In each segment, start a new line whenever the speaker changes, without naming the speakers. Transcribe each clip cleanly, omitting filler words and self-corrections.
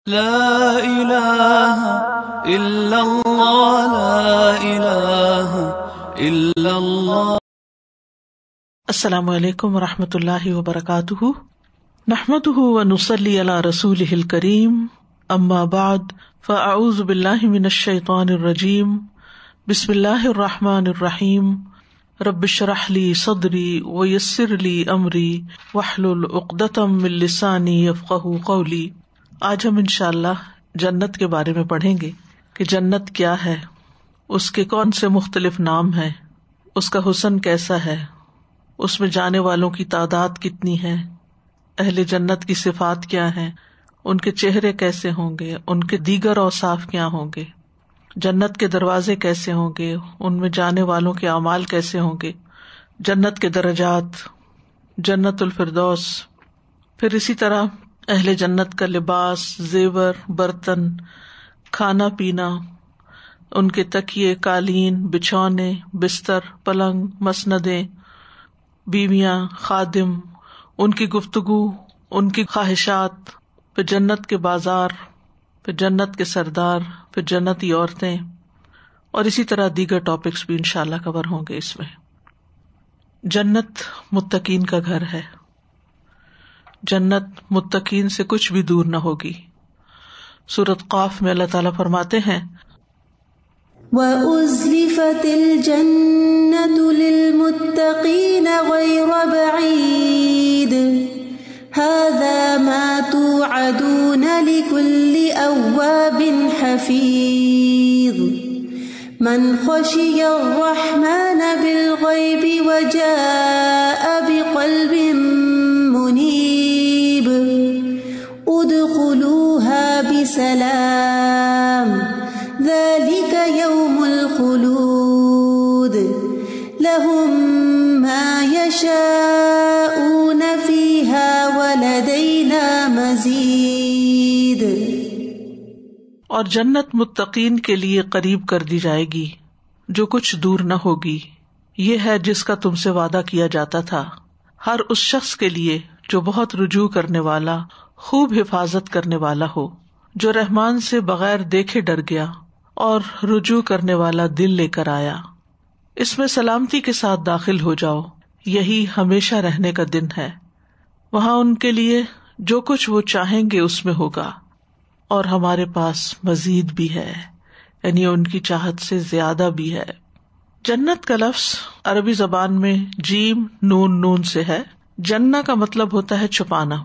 لا الہ الا اللہ لا الہ الا اللہ۔
السلام علیکم ورحمۃ اللہ وبرکاتہ، نحمده ونصلی علی رسولہ الکریم، اما بعد فاعوذ باللہ من الشیطان الرجیم، بسم اللہ الرحمن الرحیم، رب اشرح لی صدری ویسر لی امری واحلل عقدۃ من لسانی یفقہوا قولی۔ آج ہم انشاءاللہ جنت کے بارے میں پڑھیں گے کہ جنت کیا ہے، اس کے کون سے مختلف نام ہیں، اس کا حسن کیسا ہے، اس میں جانے والوں کی تعداد کتنی ہے، اہل جنت کی صفات کیا ہیں، ان کے چہرے کیسے ہوں گے، ان کے دیگر اوصاف کیا ہوں گے، جنت کے دروازے کیسے ہوں گے، ان میں جانے والوں کے اعمال کیسے ہوں گے، جنت کے درجات، جنت الفردوس، پھر اسی طرح اہل جنت کا لباس، زیور، برتن، کھانا پینا، ان کے تکیے، قالین، بچھونے، بستر، پلنگ، مسندیں، بیویاں، خادم، ان کی گفتگو، ان کی خواہشات، پھر جنت کے بازار، پھر جنت کے سردار، پھر جنتی عورتیں، اور اسی طرح دیگر ٹاپکس بھی انشاءاللہ کور ہوں گے اس میں۔ جنت متقین کا گھر ہے، جنت متقین سے کچھ بھی دور نہ ہوگی۔ سورۃ قاف میں اللہ تعالیٰ فرماتے ہیں
وَأُزْلِفَتِ الْجَنَّةُ لِلْمُتَّقِينَ غَيْرَ بَعِيدٍ هَذَا مَا تُوعَدُونَ لِكُلِّ أَوَّابٍ حَفِيظٍ مَنْ خَشِيَ الرَّحْمَنَ بِالْغَيْبِ وَجَاءَ بِقَلْبٍ منیب ادخلوها بسلام ذلك يوم الخلود لهم ما يشاءون فيها ولدينا مزید۔
اور جنت متقین کے لیے قریب کر دی جائے گی، جو کچھ دور نہ ہوگی۔ یہ ہے جس کا تم سے وعدہ کیا جاتا تھا، ہر اس شخص کے لیے جو بہت رجوع کرنے والا، خوب حفاظت کرنے والا ہو، جو رحمان سے بغیر دیکھے ڈر گیا اور رجوع کرنے والا دل لے کر آیا۔ اس میں سلامتی کے ساتھ داخل ہو جاؤ، یہی ہمیشہ رہنے کا دن ہے۔ وہاں ان کے لیے جو کچھ وہ چاہیں گے اس میں ہوگا، اور ہمارے پاس مزید بھی ہے، یعنی ان کی چاہت سے زیادہ بھی ہے۔ جنت کا لفظ عربی زبان میں جیم نون نون سے ہے۔ جنہ کا مطلب ہوتا ہے چھپانا۔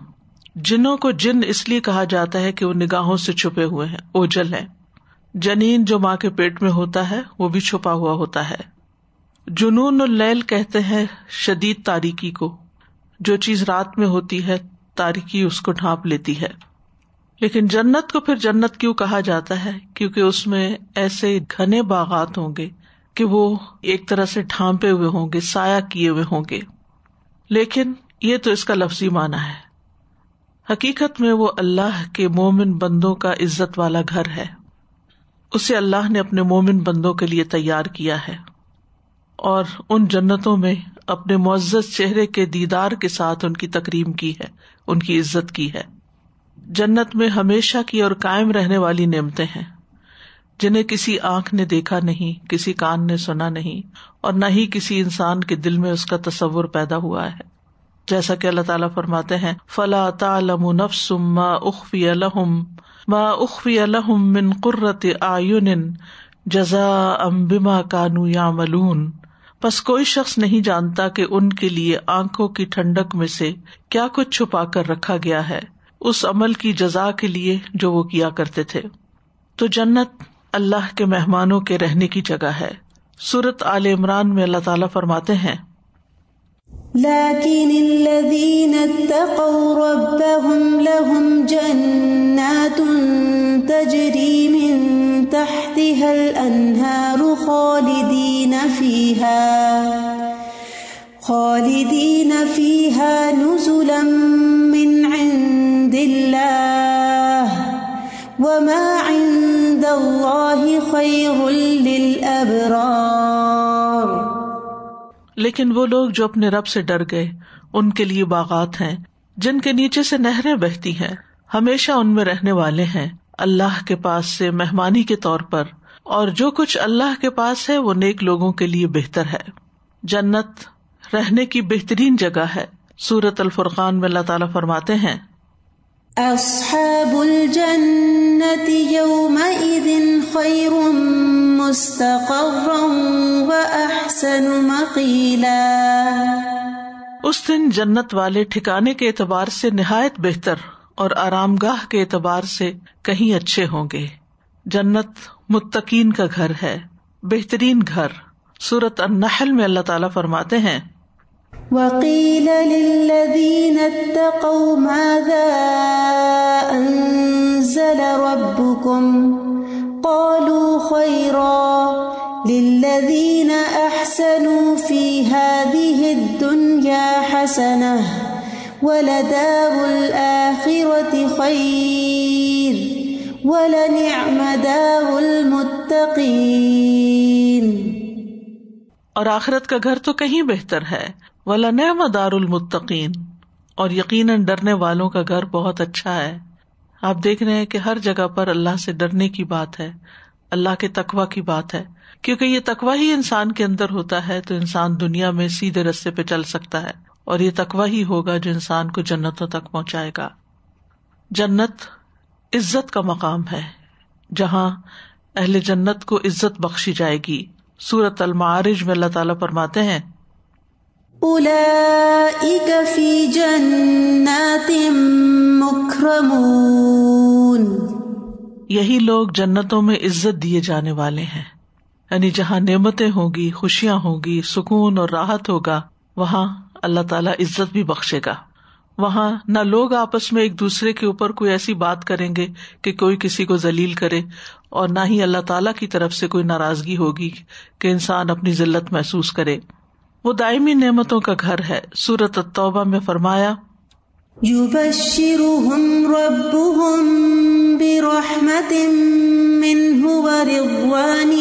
جنوں کو جن اس لیے کہا جاتا ہے کہ وہ نگاہوں سے چھپے ہوئے ہیں، اوجھل ہیں۔ جنین جو ماں کے پیٹ میں ہوتا ہے وہ بھی چھپا ہوا ہوتا ہے۔ جنون اللیل کہتے ہیں شدید تاریکی کو، جو چیز رات میں ہوتی ہے تاریکی اس کو ڈھانپ لیتی ہے۔ لیکن جنت کو پھر جنت کیوں کہا جاتا ہے؟ کیونکہ اس میں ایسے گھنے باغات ہوں گے کہ وہ ایک طرح سے ڈھانپے ہوئے ہوں گے، سایہ کیے ہوئے ہوں گے۔ لیکن یہ تو اس کا لفظی معنی ہے، حقیقت میں وہ اللہ کے مومن بندوں کا عزت والا گھر ہے۔ اسے اللہ نے اپنے مومن بندوں کے لیے تیار کیا ہے، اور ان جنتوں میں اپنے معزز چہرے کے دیدار کے ساتھ ان کی تکریم کی ہے، ان کی عزت کی ہے۔ جنت میں ہمیشہ کی اور قائم رہنے والی نعمتیں ہیں، جنہیں کسی آنکھ نے دیکھا نہیں، کسی کان نے سنا نہیں، اور نہ ہی کسی انسان کے دل میں اس کا تصور پیدا ہوا ہے۔ جیسا کہ اللہ تعالیٰ فرماتے ہیں فَلَا تَعْلَمُ نَفْسٌ مَّا أُخْفِيَ لَهُم مِّن قُرَّةِ أَعْيُنٍ جَزَاءً بِمَا كَانُوا يَعْمَلُونَ، پس کوئی شخص نہیں جانتا کہ ان کے لیے آنکھوں کی ٹھنڈک میں سے کیا کچھ چھپا کر رکھا گیا ہے، اس عمل کی جزا کے لیے جو وہ کیا کرتے تھے۔ تو جنت اللہ کے مہمانوں کے رہنے کی جگہ ہے۔ سورۃ آل عمران میں اللہ تعالیٰ فرماتے ہیں
لكن الذين اتقوا ربهم لهم جنات تجري من تحتها الأنهار خالدين فيها نزلا من عند الله وما عند الله خير للأبرار۔
لیکن وہ لوگ جو اپنے رب سے ڈر گئے، ان کے لیے باغات ہیں جن کے نیچے سے نہریں بہتی ہیں، ہمیشہ ان میں رہنے والے ہیں اللہ کے پاس سے مہمانی کے طور پر، اور جو کچھ اللہ کے پاس ہے وہ نیک لوگوں کے لیے بہتر ہے۔ جنت رہنے کی بہترین جگہ ہے۔ سورۃ الفرقان میں اللہ تعالیٰ فرماتے ہیں
اصحاب الجنة یومئذ خیر مستقرا واحسن مقیلا۔
اس دن جنت والے ٹھکانے کے اعتبار سے نہایت بہتر اور آرام گاہ کے اعتبار سے کہیں اچھے ہوں گے۔ جنت متقین کا گھر ہے، بہترین گھر۔ سورۃ النحل میں اللہ تعالیٰ فرماتے ہیں
وقیل للذین اتقوا ماذا انزل ربکم قالوا خیرا للذین احسنوا فی هذه الدنیا حسنہ ولدار الآخرة خیر وَلَنِعْمَ دَارُ الْمُتَّقِينَ۔
اور آخرت کا گھر تو کہیں بہتر ہے، وَلَنِعْمَ دَارُ الْمُتَّقِينَ، اور یقیناً ڈرنے والوں کا گھر بہت اچھا ہے۔ آپ دیکھ رہے ہیں کہ ہر جگہ پر اللہ سے ڈرنے کی بات ہے، اللہ کے تقویٰ کی بات ہے، کیونکہ یہ تقویٰ ہی انسان کے اندر ہوتا ہے تو انسان دنیا میں سیدھے راستے پہ چل سکتا ہے، اور یہ تقویٰ ہی ہوگا جو انسان کو جنتوں تک پہنچائے گا۔ جنت عزت کا مقام ہے، جہاں اہل جنت کو عزت بخشی جائے گی۔ سورۃ المعارج میں اللہ تعالیٰ فرماتے ہیں
اولئک فی جنات مکرمون،
یہی لوگ جنتوں میں عزت دیے جانے والے ہیں، یعنی جہاں نعمتیں ہوں گی، خوشیاں ہوں گی، سکون اور راحت ہوگا، وہاں اللہ تعالیٰ عزت بھی بخشے گا۔ وہاں نہ لوگ آپس میں ایک دوسرے کے اوپر کوئی ایسی بات کریں گے کہ کوئی کسی کو ذلیل کرے، اور نہ ہی اللہ تعالیٰ کی طرف سے کوئی ناراضگی ہوگی کہ انسان اپنی ذلت محسوس کرے۔ وہ دائمی نعمتوں کا گھر ہے۔ سورۃ التوبہ میں فرمایا
یبشرہم ربہم برحمت منہ ورضوان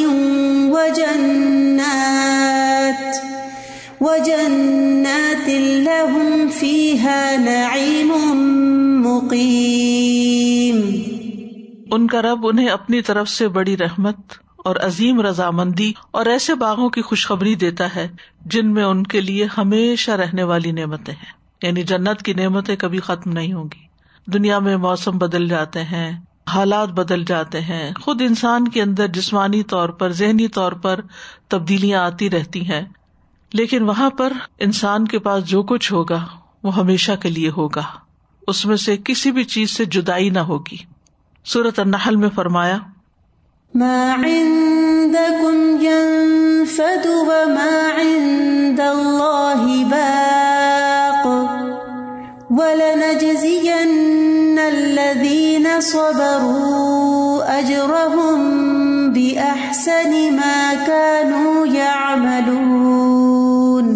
وجنات لہم فیہا نعیم مقیم۔
ان کا رب انہیں اپنی طرف سے بڑی رحمت اور عظیم رضامندی اور ایسے باغوں کی خوشخبری دیتا ہے جن میں ان کے لیے ہمیشہ رہنے والی نعمتیں ہیں، یعنی جنت کی نعمتیں کبھی ختم نہیں ہوں گی۔ دنیا میں موسم بدل جاتے ہیں، حالات بدل جاتے ہیں، خود انسان کے اندر جسمانی طور پر، ذہنی طور پر تبدیلیاں آتی رہتی ہیں، لیکن وہاں پر انسان کے پاس جو کچھ ہوگا وہ ہمیشہ کے لیے ہوگا، اس میں سے کسی بھی چیز سے جدائی نہ ہوگی۔ سورۃ النحل میں فرمایا
ما عندکم ينفد وما عند اللہ باق وَلَنَجْزِيَنَّ الَّذِينَ صَبَرُوا أَجْرَهُمْ بِأَحْسَنِ مَا كَانُوا يَعْمَلُونَ۔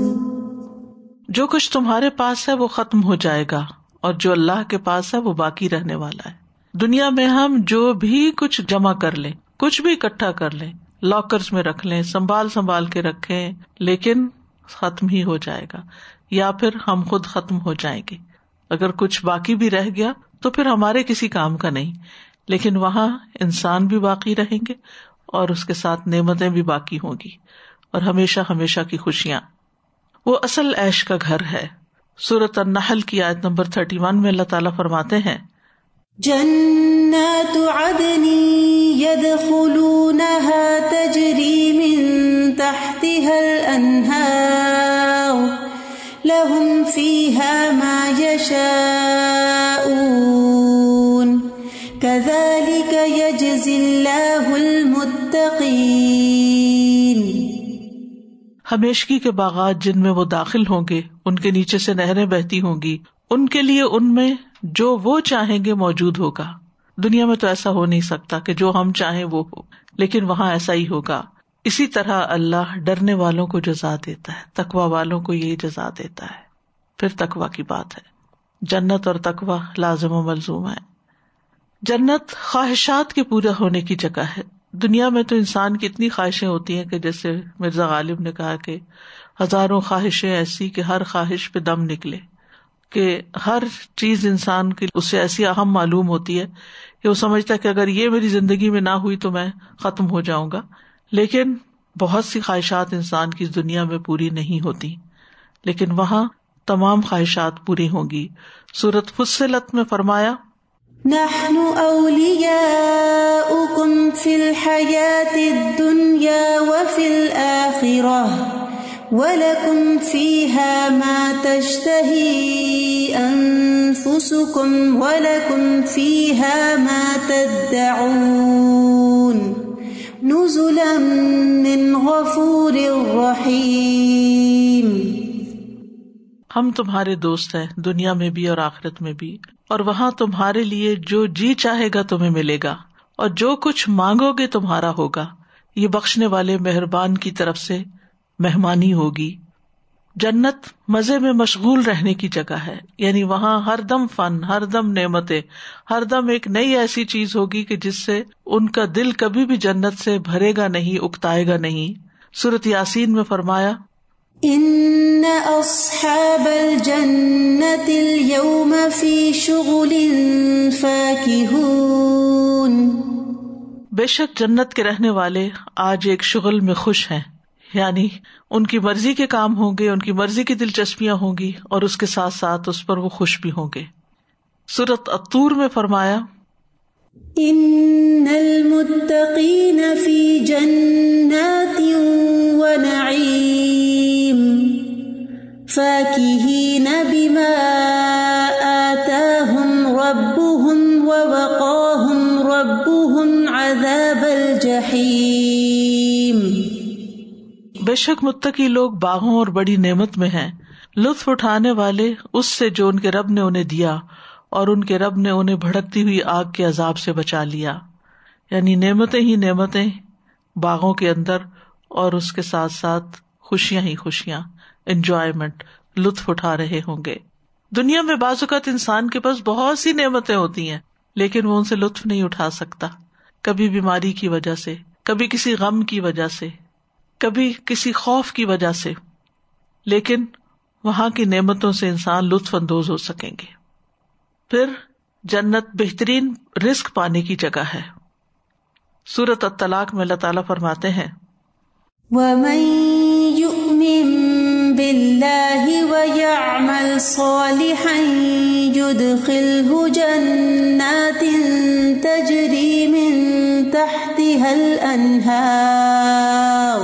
جو کچھ تمہارے پاس ہے وہ ختم ہو جائے گا، اور جو اللہ کے پاس ہے وہ باقی رہنے والا ہے۔ دنیا میں ہم جو بھی کچھ جمع کر لیں، کچھ بھی اکٹھا کر لیں، لاکرز میں رکھ لیں، سنبھال کے رکھیں، لیکن ختم ہی ہو جائے گا، یا پھر ہم خود ختم ہو جائیں گے۔ اگر کچھ باقی بھی رہ گیا تو پھر ہمارے کسی کام کا نہیں، لیکن وہاں انسان بھی باقی رہیں گے اور اس کے ساتھ نعمتیں بھی باقی ہوں گی، اور ہمیشہ ہمیشہ کی خوشیاں۔ وہ اصل عیش کا گھر ہے۔ سورۃ النحل کی آیت نمبر 31 میں اللہ تعالیٰ فرماتے ہیں
جنات عدن يدخلونها تجری من تحتها الانہار لهم فيها ما يشاءون كذلك يجزي الله المتقين۔
ہمیشگی کے باغات جن میں وہ داخل ہوں گے، ان کے نیچے سے نہریں بہتی ہوں گی، ان کے لیے ان میں جو وہ چاہیں گے موجود ہوگا۔ دنیا میں تو ایسا ہو نہیں سکتا کہ جو ہم چاہیں وہ ہو، لیکن وہاں ایسا ہی ہوگا۔ اسی طرح اللہ ڈرنے والوں کو جزا دیتا ہے، تقوی والوں کو یہی جزا دیتا ہے۔ پھر تقوی کی بات ہے، جنت اور تقوی لازم و ملزوم ہے۔ جنت خواہشات کے پورا ہونے کی جگہ ہے۔ دنیا میں تو انسان کی اتنی خواہشیں ہوتی ہیں کہ جیسے مرزا غالب نے کہا کہ ہزاروں خواہشیں ایسی کہ ہر خواہش پہ دم نکلے، کہ ہر چیز انسان کی اسے ایسی اہم معلوم ہوتی ہے کہ وہ سمجھتا ہے کہ اگر یہ میری زندگی میں نہ ہوئی تو میں ختم ہو جاؤں گا. لیکن بہت سی خواہشات انسان کی دنیا میں پوری نہیں ہوتی، لیکن وہاں تمام خواہشات پوری ہوں گی. سورۃ فصلت میں فرمایا
نحن اولیاؤکم فی الحیاۃ الدنیا وفی الآخرہ وَلَكُمْ فِيهَا مَا تَشْتَهِي أَنفُسُكُمْ وَلَكُمْ فِيهَا مَا تَدَّعُونَ نُزُلًا مِّنْ غَفُورٍ رَّحِيمٍ.
ہم تمہارے دوست ہیں دنیا میں بھی اور آخرت میں بھی، اور وہاں تمہارے لیے جو جی چاہے گا تمہیں ملے گا، اور جو کچھ مانگو گے تمہارا ہوگا. یہ بخشنے والے مہربان کی طرف سے مہمانی ہوگی. جنت مزے میں مشغول رہنے کی جگہ ہے، یعنی وہاں ہر دم فن، ہر دم نعمتیں، ہر دم ایک نئی ایسی چیز ہوگی کہ جس سے ان کا دل کبھی بھی جنت سے بھرے گا نہیں، اکتائے گا نہیں. سورۃ یاسین میں فرمایا
ان اصحاب الجنۃ اليوم فی شغل فاکہون.
بے شک جنت کے رہنے والے آج ایک شغل میں خوش ہیں، یعنی ان کی مرضی کے کام ہوں گے، ان کی مرضی کی دلچسپیاں ہوں گی، اور اس کے ساتھ ساتھ اس پر وہ خوش بھی ہوں گے. سورۃ الطور میں فرمایا
ان المتقین فی جنات ونعیم فاکہین بما آتاہم ربہم ووقاہم ربہم عذاب الجحیم.
بے شک متقی لوگ باغوں اور بڑی نعمت میں ہیں، لطف اٹھانے والے اس سے جو ان کے رب نے انہیں دیا، اور ان کے رب نے انہیں بھڑکتی ہوئی آگ کے عذاب سے بچا لیا. یعنی نعمتیں ہی نعمتیں باغوں کے اندر، اور اس کے ساتھ ساتھ خوشیاں ہی خوشیاں، انجوائمنٹ، لطف اٹھا رہے ہوں گے. دنیا میں بعض اوقات انسان کے پاس بہت سی نعمتیں ہوتی ہیں، لیکن وہ ان سے لطف نہیں اٹھا سکتا، کبھی بیماری کی وجہ سے، کبھی کسی غم کی وجہ سے، کبھی کسی خوف کی وجہ سے. لیکن وہاں کی نعمتوں سے انسان لطف اندوز ہو سکیں گے. پھر جنت بہترین رزق پانے کی جگہ ہے. سورۃ الطلاق میں اللہ تعالیٰ فرماتے ہیں
وَمَن يُؤْمِن بِاللَّهِ وَيَعْمَلْ صَالِحًا يُدْخِلْهُ جَنَّاتٍ تَجْرِي مِن تَحْتِهَا الْأَنْهَارُ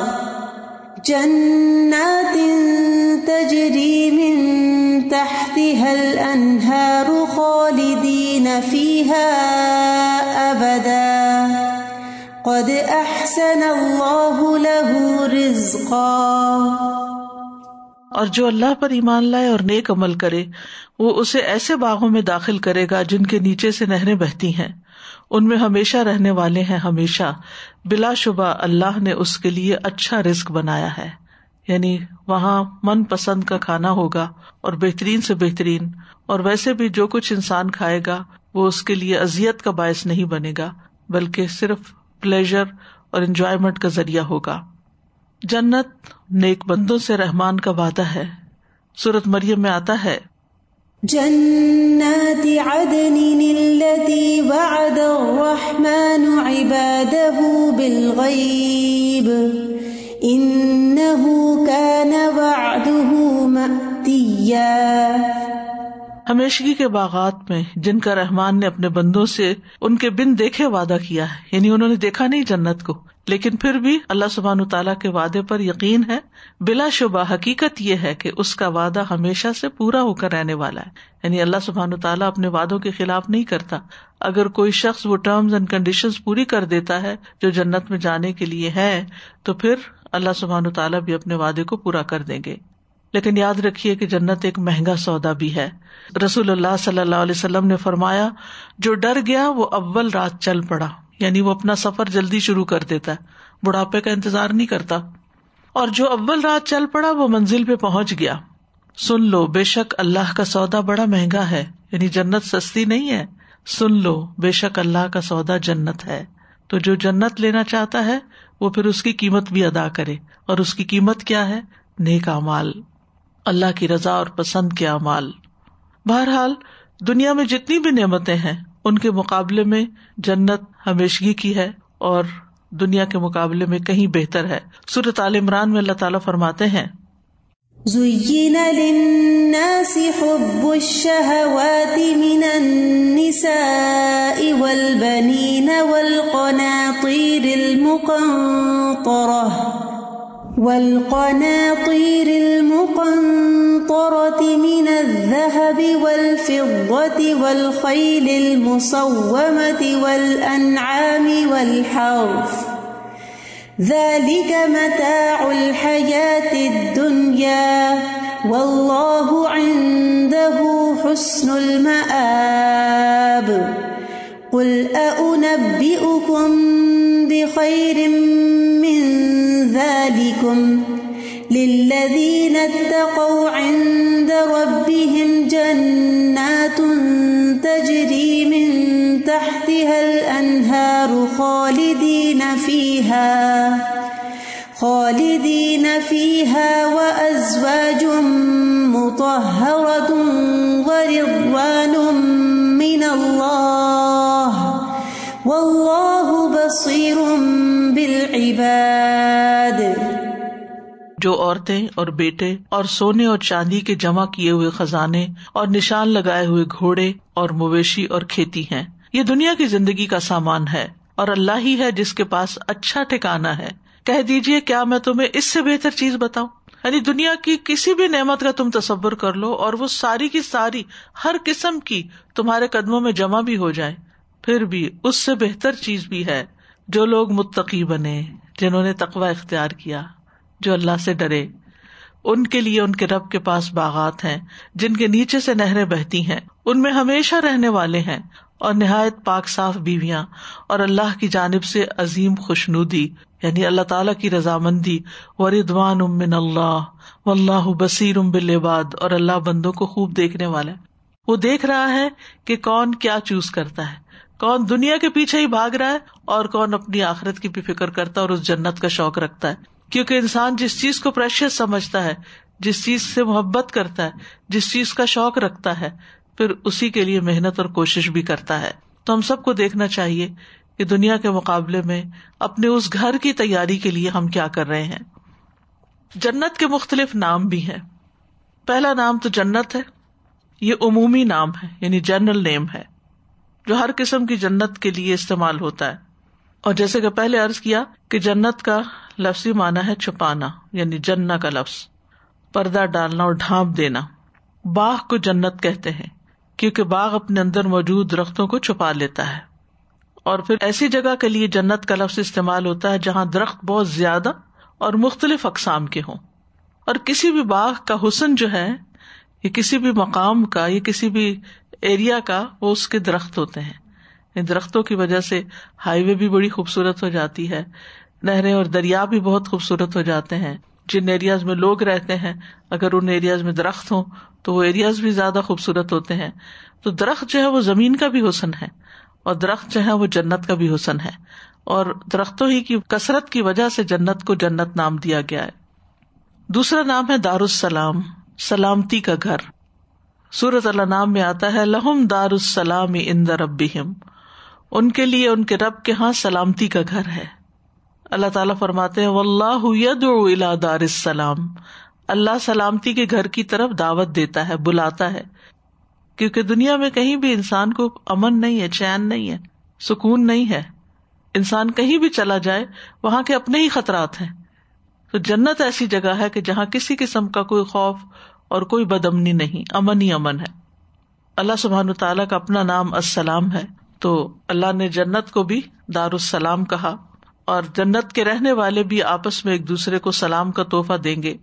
جنات تجری من تحتها الانہار خالدین فیہا ابدا قد احسن اللہ لہ رزقا.
اور جو اللہ پر ایمان لائے اور نیک عمل کرے وہ اسے ایسے باغوں میں داخل کرے گا جن کے نیچے سے نہریں بہتی ہیں، ان میں ہمیشہ رہنے والے ہیں ہمیشہ. بلا شبہ اللہ نے اس کے لیے اچھا رزق بنایا ہے. یعنی وہاں من پسند کا کھانا ہوگا اور بہترین سے بہترین، اور ویسے بھی جو کچھ انسان کھائے گا وہ اس کے لیے اذیت کا باعث نہیں بنے گا، بلکہ صرف پلیزر اور انجوائمنٹ کا ذریعہ ہوگا. جنت نیک بندوں سے رحمان کا وعدہ ہے. سورۃ مریم میں آتا ہے
جنات عدن التي وعد الرحمن عباده بالغیب انه كان وعده مأتیا.
ہمیشگی کے باغات میں جن کا رحمان نے اپنے بندوں سے ان کے بن دیکھے وعدہ کیا ہے، یعنی انہوں نے دیکھا نہیں جنت کو، لیکن پھر بھی اللہ سبحانہ تعالیٰ کے وعدے پر یقین ہے. بلا شبہ حقیقت یہ ہے کہ اس کا وعدہ ہمیشہ سے پورا ہو کر رہنے والا ہے. یعنی اللہ سبحانہ تعالیٰ اپنے وعدوں کے خلاف نہیں کرتا. اگر کوئی شخص وہ ٹرمز اینڈ کنڈیشنز پوری کر دیتا ہے جو جنت میں جانے کے لیے ہے، تو پھر اللہ سبحانہ تعالیٰ بھی اپنے وعدے کو پورا کر دیں گے. لیکن یاد رکھیے کہ جنت ایک مہنگا سودا بھی ہے. رسول اللہ صلی اللہ علیہ وسلم نے فرمایا جو ڈر گیا وہ اول رات چل پڑا، یعنی وہ اپنا سفر جلدی شروع کر دیتا ہے، بڑھاپے کا انتظار نہیں کرتا. اور جو اول رات چل پڑا وہ منزل پہ پہنچ گیا. سن لو بے شک اللہ کا سودا بڑا مہنگا ہے، یعنی جنت سستی نہیں ہے. سن لو بے شک اللہ کا سودا جنت ہے. تو جو جنت لینا چاہتا ہے وہ پھر اس کی قیمت بھی ادا کرے. اور اس کی قیمت کیا ہے؟ نیک اعمال، اللہ کی رضا اور پسند کے اعمال. بہرحال دنیا میں جتنی بھی نعمتیں ہیں ان کے مقابلے میں جنت ہمیشگی کی ہے اور دنیا کے مقابلے میں کہیں بہتر ہے. سورۃ آل عمران میں اللہ تعالیٰ فرماتے ہیں
زُيِّنَ لِلنَّاسِ حُبُّ الشَّهَوَاتِ مِنَ النِّسَاءِ وَالْبَنِينَ وَالْقَنَاطِيرِ الْمُقَنطَرَةِ مِنَ الذَّهَبِ وَالْفِضَّةِ وَالْخَيْلِ الْمُصَوَّمَةِ وَالْأَنْعَامِ وَالْحَرْثِ ذَلِكَ مَتَاعُ الْحَيَاةِ الدُّنْيَا وَاللَّهُ عِندَهُ حُسْنُ الْمَآبِ قُلْ أَأُنَبِّئُكُمْ بِخَيْرٍ مِّن ذَلِكُمْ لِلَّذِينَ اتَّقَوْا عِندَ رَبِّهِمْ جَنَّاتٌ تَجْرِي مِن تَحْتِهَا الْأَنْهَارُ خالدين فيها وأزواج مطهرة ورضوان من الله والله بصير بالعباد.
جو عورتیں اور بیٹے اور سونے اور چاندی کے جمع کیے ہوئے خزانے اور نشان لگائے ہوئے گھوڑے اور مویشی اور کھیتی ہیں، یہ دنیا کی زندگی کا سامان ہے اور اللہ ہی ہے جس کے پاس اچھا ٹھکانہ ہے. کہہ دیجئے کیا میں تمہیں اس سے بہتر چیز بتاؤں؟ یعنی دنیا کی کسی بھی نعمت کا تم تصور کر لو اور وہ ساری کی ساری ہر قسم کی تمہارے قدموں میں جمع بھی ہو جائے، پھر بھی اس سے بہتر چیز بھی ہے جو لوگ متقی بنے، جنہوں نے تقوی اختیار کیا، جو اللہ سے ڈرے. ان کے لیے ان کے رب کے پاس باغات ہیں جن کے نیچے سے نہریں بہتی ہیں، ان میں ہمیشہ رہنے والے ہیں، اور نہایت پاک صاف بیویاں، اور اللہ کی جانب سے عظیم خوشنودی یعنی اللہ تعالیٰ کی رضامندی. وَرِضْوَانٌ مِّنَ اللَّهِ وَاللَّهُ بَصِيرٌ بِالْعِبَادِ، اور اللہ بندوں کو خوب دیکھنے والا ہے. وہ دیکھ رہا ہے کہ کون کیا چوز کرتا ہے، کون دنیا کے پیچھے ہی بھاگ رہا ہے اور کون اپنی آخرت کی بھی فکر کرتا ہے اور اس جنت کا شوق رکھتا ہے. کیونکہ انسان جس چیز کو پریشیس سمجھتا ہے، جس چیز سے محبت کرتا ہے، جس چیز کا شوق رکھتا ہے، پھر اسی کے لیے محنت اور کوشش بھی کرتا ہے. تو ہم سب کو دیکھنا چاہیے کہ دنیا کے مقابلے میں اپنے اس گھر کی تیاری کے لیے ہم کیا کر رہے ہیں. جنت کے مختلف نام بھی ہیں. پہلا نام تو جنت ہے، یہ عمومی نام ہے یعنی جنرل نیم ہے جو ہر قسم کی جنت کے لیے استعمال ہوتا ہے. اور جیسے کہ پہلے عرض کیا کہ جنت کا لفظی معنی ہے چھپانا، یعنی جنہ کا لفظ پردہ ڈالنا اور ڈھانپ دینا. باغ کو جنت کہتے ہیں کیونکہ باغ اپنے اندر موجود درختوں کو چھپا لیتا ہے. اور پھر ایسی جگہ کے لیے جنت کا لفظ استعمال ہوتا ہے جہاں درخت بہت زیادہ اور مختلف اقسام کے ہوں. اور کسی بھی باغ کا حسن جو ہے، یہ کسی بھی مقام کا، یہ کسی بھی ایریا کا، وہ اس کے درخت ہوتے ہیں. ان درختوں کی وجہ سے ہائی وے بھی بڑی خوبصورت ہو جاتی ہے، نہریں اور دریا بھی بہت خوبصورت ہو جاتے ہیں. جن ایریاز میں لوگ رہتے ہیں اگر ان ایریاز میں درخت ہوں تو وہ ایریاز بھی زیادہ خوبصورت ہوتے ہیں. تو درخت جو ہے وہ زمین کا بھی حسن ہے اور درخت جو ہے وہ جنت کا بھی حسن ہے. اور درختوں ہی کی کثرت کی وجہ سے جنت کو جنت نام دیا گیا ہے. دوسرا نام ہے دارالسلام، سلامتی کا گھر. سورۃ الانعام میں آتا ہے لہم دار السلام عند ربہم، ان کے لیے ان کے رب کے ہاں سلامتی کا گھر ہے. اللہ تعالیٰ فرماتے ہیں واللہ یدعو الی دار السلام، اللہ سلامتی کے گھر کی طرف دعوت دیتا ہے، بلاتا ہے. کیونکہ دنیا میں کہیں بھی انسان کو امن نہیں ہے، چین نہیں ہے، سکون نہیں ہے. انسان کہیں بھی چلا جائے وہاں کے اپنے ہی خطرات ہیں. تو جنت ایسی جگہ ہے کہ جہاں کسی قسم کا کوئی خوف اور کوئی بدامنی نہیں، امن ہی امن ہے. اللہ سبحانہ تعالیٰ کا اپنا نام السلام ہے، تو اللہ نے جنت کو بھی دارالسلام کہا. اور جنت کے رہنے والے بھی آپس میں ایک دوسرے کو سلام کا تحفہ دیں گے.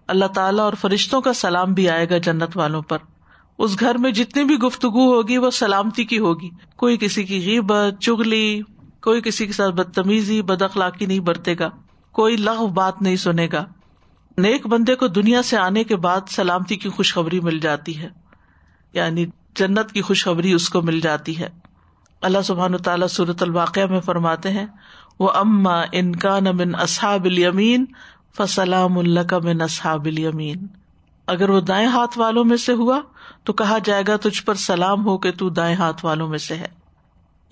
اللہ تعالیٰ اور فرشتوں کا سلام بھی آئے گا جنت والوں پر. اس گھر میں جتنی بھی گفتگو ہوگی وہ سلامتی کی ہوگی. کوئی کسی کی غیبت، چغلی، کوئی کسی کے ساتھ بدتمیزی، بد اخلاقی نہیں برتے گا، کوئی لغو بات نہیں سنے گا. نیک بندے کو دنیا سے آنے کے بعد سلامتی کی خوشخبری مل جاتی ہے، یعنی جنت کی خوشخبری اس کو مل جاتی ہے. اللہ سبحانہ تعالیٰ سورۃ الواقعہ میں فرماتے ہیں وَأَمَّا إِن كَانَ مِنْ أَصْحَابِ الْيَمِينِ فَسَلَامٌ لَكَ مِنْ أَصْحَابِ الْيَمِينِ. اگر وہ دائیں ہاتھ والوں میں سے ہوا تو کہا جائے گا تجھ پر سلام ہو کہ تو دائیں ہاتھ والوں میں سے ہے.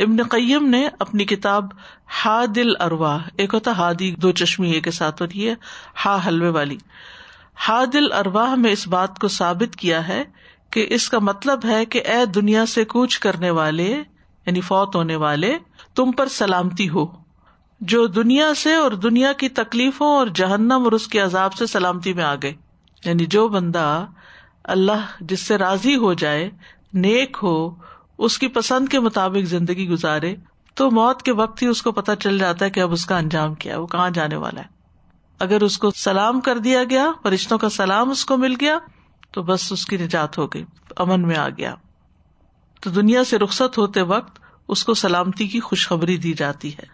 ابن قیم نے اپنی کتاب ہاد الارواح، ایک ہوتا ہادی دو چشمی ایک کے ساتھ ہوتی ہے، ہا حلوے والی، ہاد الارواح میں اس بات کو ثابت کیا ہے کہ اس کا مطلب ہے کہ اے دنیا سے کوچ کرنے والے یعنی فوت ہونے والے، تم پر سلامتی ہو، جو دنیا سے اور دنیا کی تکلیفوں اور جہنم اور اس کے عذاب سے سلامتی میں آ گئے. یعنی جو بندہ اللہ جس سے راضی ہو جائے، نیک ہو، اس کی پسند کے مطابق زندگی گزارے، تو موت کے وقت ہی اس کو پتہ چل جاتا ہے کہ اب اس کا انجام کیا ہے، وہ کہاں جانے والا ہے. اگر اس کو سلام کر دیا گیا، فرشتوں کا سلام اس کو مل گیا، تو بس اس کی نجات ہو گئی، امن میں آ گیا. تو دنیا سے رخصت ہوتے وقت اس کو سلامتی کی خوشخبری دی جاتی ہے،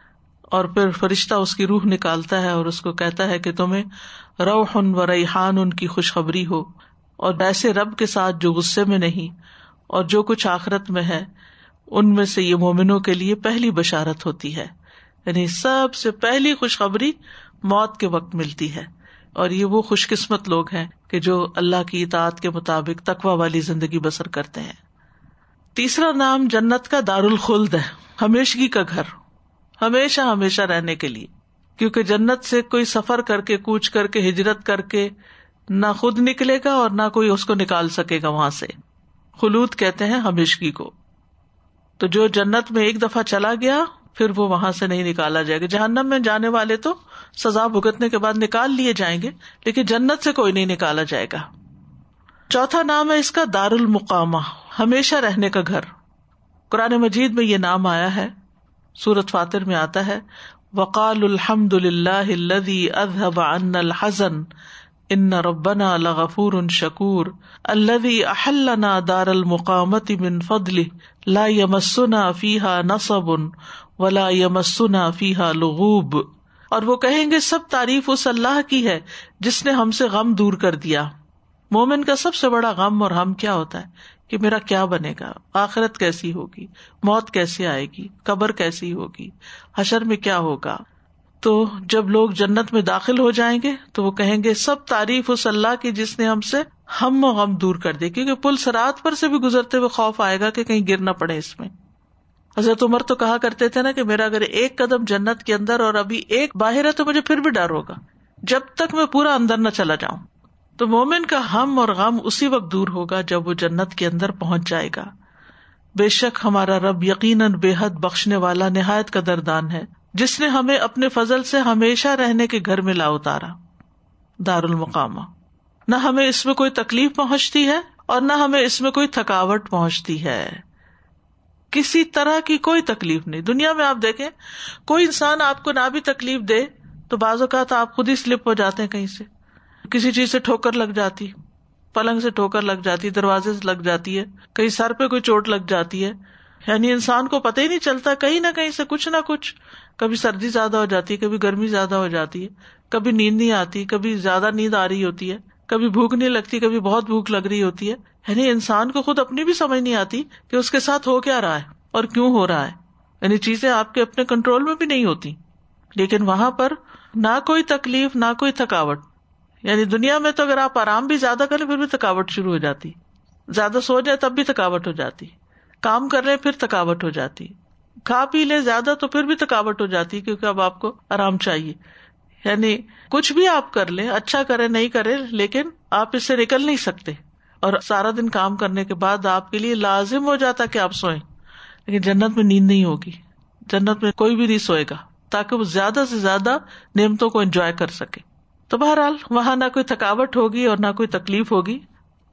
اور پھر فرشتہ اس کی روح نکالتا ہے اور اس کو کہتا ہے کہ تمہیں روح و ریحان کی خوشخبری ہو، اور ایسے رب کے ساتھ جو غصے میں نہیں، اور جو کچھ آخرت میں ہے ان میں سے یہ مومنوں کے لیے پہلی بشارت ہوتی ہے. یعنی سب سے پہلی خوشخبری موت کے وقت ملتی ہے، اور یہ وہ خوش قسمت لوگ ہیں کہ جو اللہ کی اطاعت کے مطابق تقوی والی زندگی بسر کرتے ہیں. تیسرا نام جنت کا دار الخلد ہے، ہمیشگی کا گھر، ہمیشہ ہمیشہ رہنے کے لیے. کیونکہ جنت سے کوئی سفر کر کے، کوچ کر کے، ہجرت کر کے نہ خود نکلے گا اور نہ کوئی اس کو نکال سکے گا وہاں سے. خلود کہتے ہیں ہمیشگی کو. تو جو جنت میں ایک دفعہ چلا گیا پھر وہ وہاں سے نہیں نکالا جائے گا. جہنم میں جانے والے تو سزا بھگتنے کے بعد نکال لیے جائیں گے، لیکن جنت سے کوئی نہیں نکالا جائے گا. چوتھا نام ہے اس کا دار المقامہ، ہمیشہ رہنے کا گھر. قرآن مجید میں یہ نام آیا ہے، سورۃ فاطر میں آتا ہے وقالوا الحمد للہ الذی اذہب عنا الحزن ان ربنا لغفور شکور الذی احلنا دار المقامۃ من فضلہ لا یمسنا فیہا نصب ولا یمسنا فیہا لغوب. اور وہ کہیں گے سب تعریف اس اللہ کی ہے جس نے ہم سے غم دور کر دیا. مومن کا سب سے بڑا غم اور غم کیا ہوتا ہے کہ میرا کیا بنے گا، آخرت کیسی ہوگی، موت کیسی آئے گی، قبر کیسی ہوگی، حشر میں کیا ہوگا. تو جب لوگ جنت میں داخل ہو جائیں گے تو وہ کہیں گے سب تعریف اس اللہ کی جس نے ہم سے ہم و غم دور کر دیا. کیونکہ پل صراط پر سے بھی گزرتے ہوئے خوف آئے گا کہ کہیں گر نہ پڑے اس میں. حضرت عمر تو کہا کرتے تھے نا کہ میرا اگر ایک قدم جنت کے اندر اور ابھی ایک باہر ہے تو مجھے پھر بھی ڈر ہوگا جب تک میں پورا اندر نہ چلا جاؤں. تو مومن کا ہم اور غم اسی وقت دور ہوگا جب وہ جنت کے اندر پہنچ جائے گا. بے شک ہمارا رب یقیناً بے حد بخشنے والا نہایت قدردان ہے، جس نے ہمیں اپنے فضل سے ہمیشہ رہنے کے گھر میں لا اتارا، دار المقامہ. نہ ہمیں اس میں کوئی تکلیف پہنچتی ہے اور نہ ہمیں اس میں کوئی تھکاوٹ پہنچتی ہے، کسی طرح کی کوئی تکلیف نہیں. دنیا میں آپ دیکھیں کوئی انسان آپ کو نہ بھی تکلیف دے تو بعض اوقات آپ خود ہی سلپ ہو جاتے ہیں، کہیں سے کسی چیز سے ٹھوکر لگ جاتی، پلنگ سے ٹھوکر لگ جاتی، دروازے سے لگ جاتی ہے، کہیں سر پہ کوئی چوٹ لگ جاتی ہے. یعنی انسان کو پتہ ہی نہیں چلتا، کہیں نہ کہیں سے کچھ نہ کچھ، کبھی سردی زیادہ ہو جاتی ہے، کبھی گرمی زیادہ ہو جاتی ہے، کبھی نیند نہیں آتی، کبھی زیادہ نیند آ رہی ہوتی ہے، کبھی بھوک نہیں لگتی، کبھی بہت بھوک لگ رہی ہوتی ہے. یعنی انسان کو خود اپنی بھی سمجھ نہیں آتی کہ اس کے ساتھ ہو کیا رہا ہے اور کیوں ہو رہا ہے. یعنی چیزیں آپ کے اپنے کنٹرول میں بھی نہیں ہوتی. لیکن وہاں پر نہ کوئی تکلیف نہ کوئی تھکاوٹ. یعنی دنیا میں تو اگر آپ آرام بھی زیادہ کریں پھر بھی تھکاوٹ شروع ہو جاتی، زیادہ سو جائے تب بھی تھکاوٹ ہو جاتی، کام کر رہے پھر تھکاوٹ ہو جاتی، کھا پی لے زیادہ تو پھر بھی تھکاوٹ ہو جاتی کیونکہ اب آپ کو آرام چاہیے. یعنی کچھ بھی آپ کر لیں، اچھا کریں نہیں کریں، لیکن آپ اس سے نکل نہیں سکتے. اور سارا دن کام کرنے کے بعد آپ کے لیے لازم ہو جاتا کہ آپ سوئیں. لیکن جنت میں نیند نہیں ہوگی، جنت میں کوئی بھی نہیں سوئے گا تاکہ وہ زیادہ سے زیادہ نعمتوں کو انجوائے کر سکے. تو بہرحال وہاں نہ کوئی تھکاوٹ ہوگی اور نہ کوئی تکلیف ہوگی.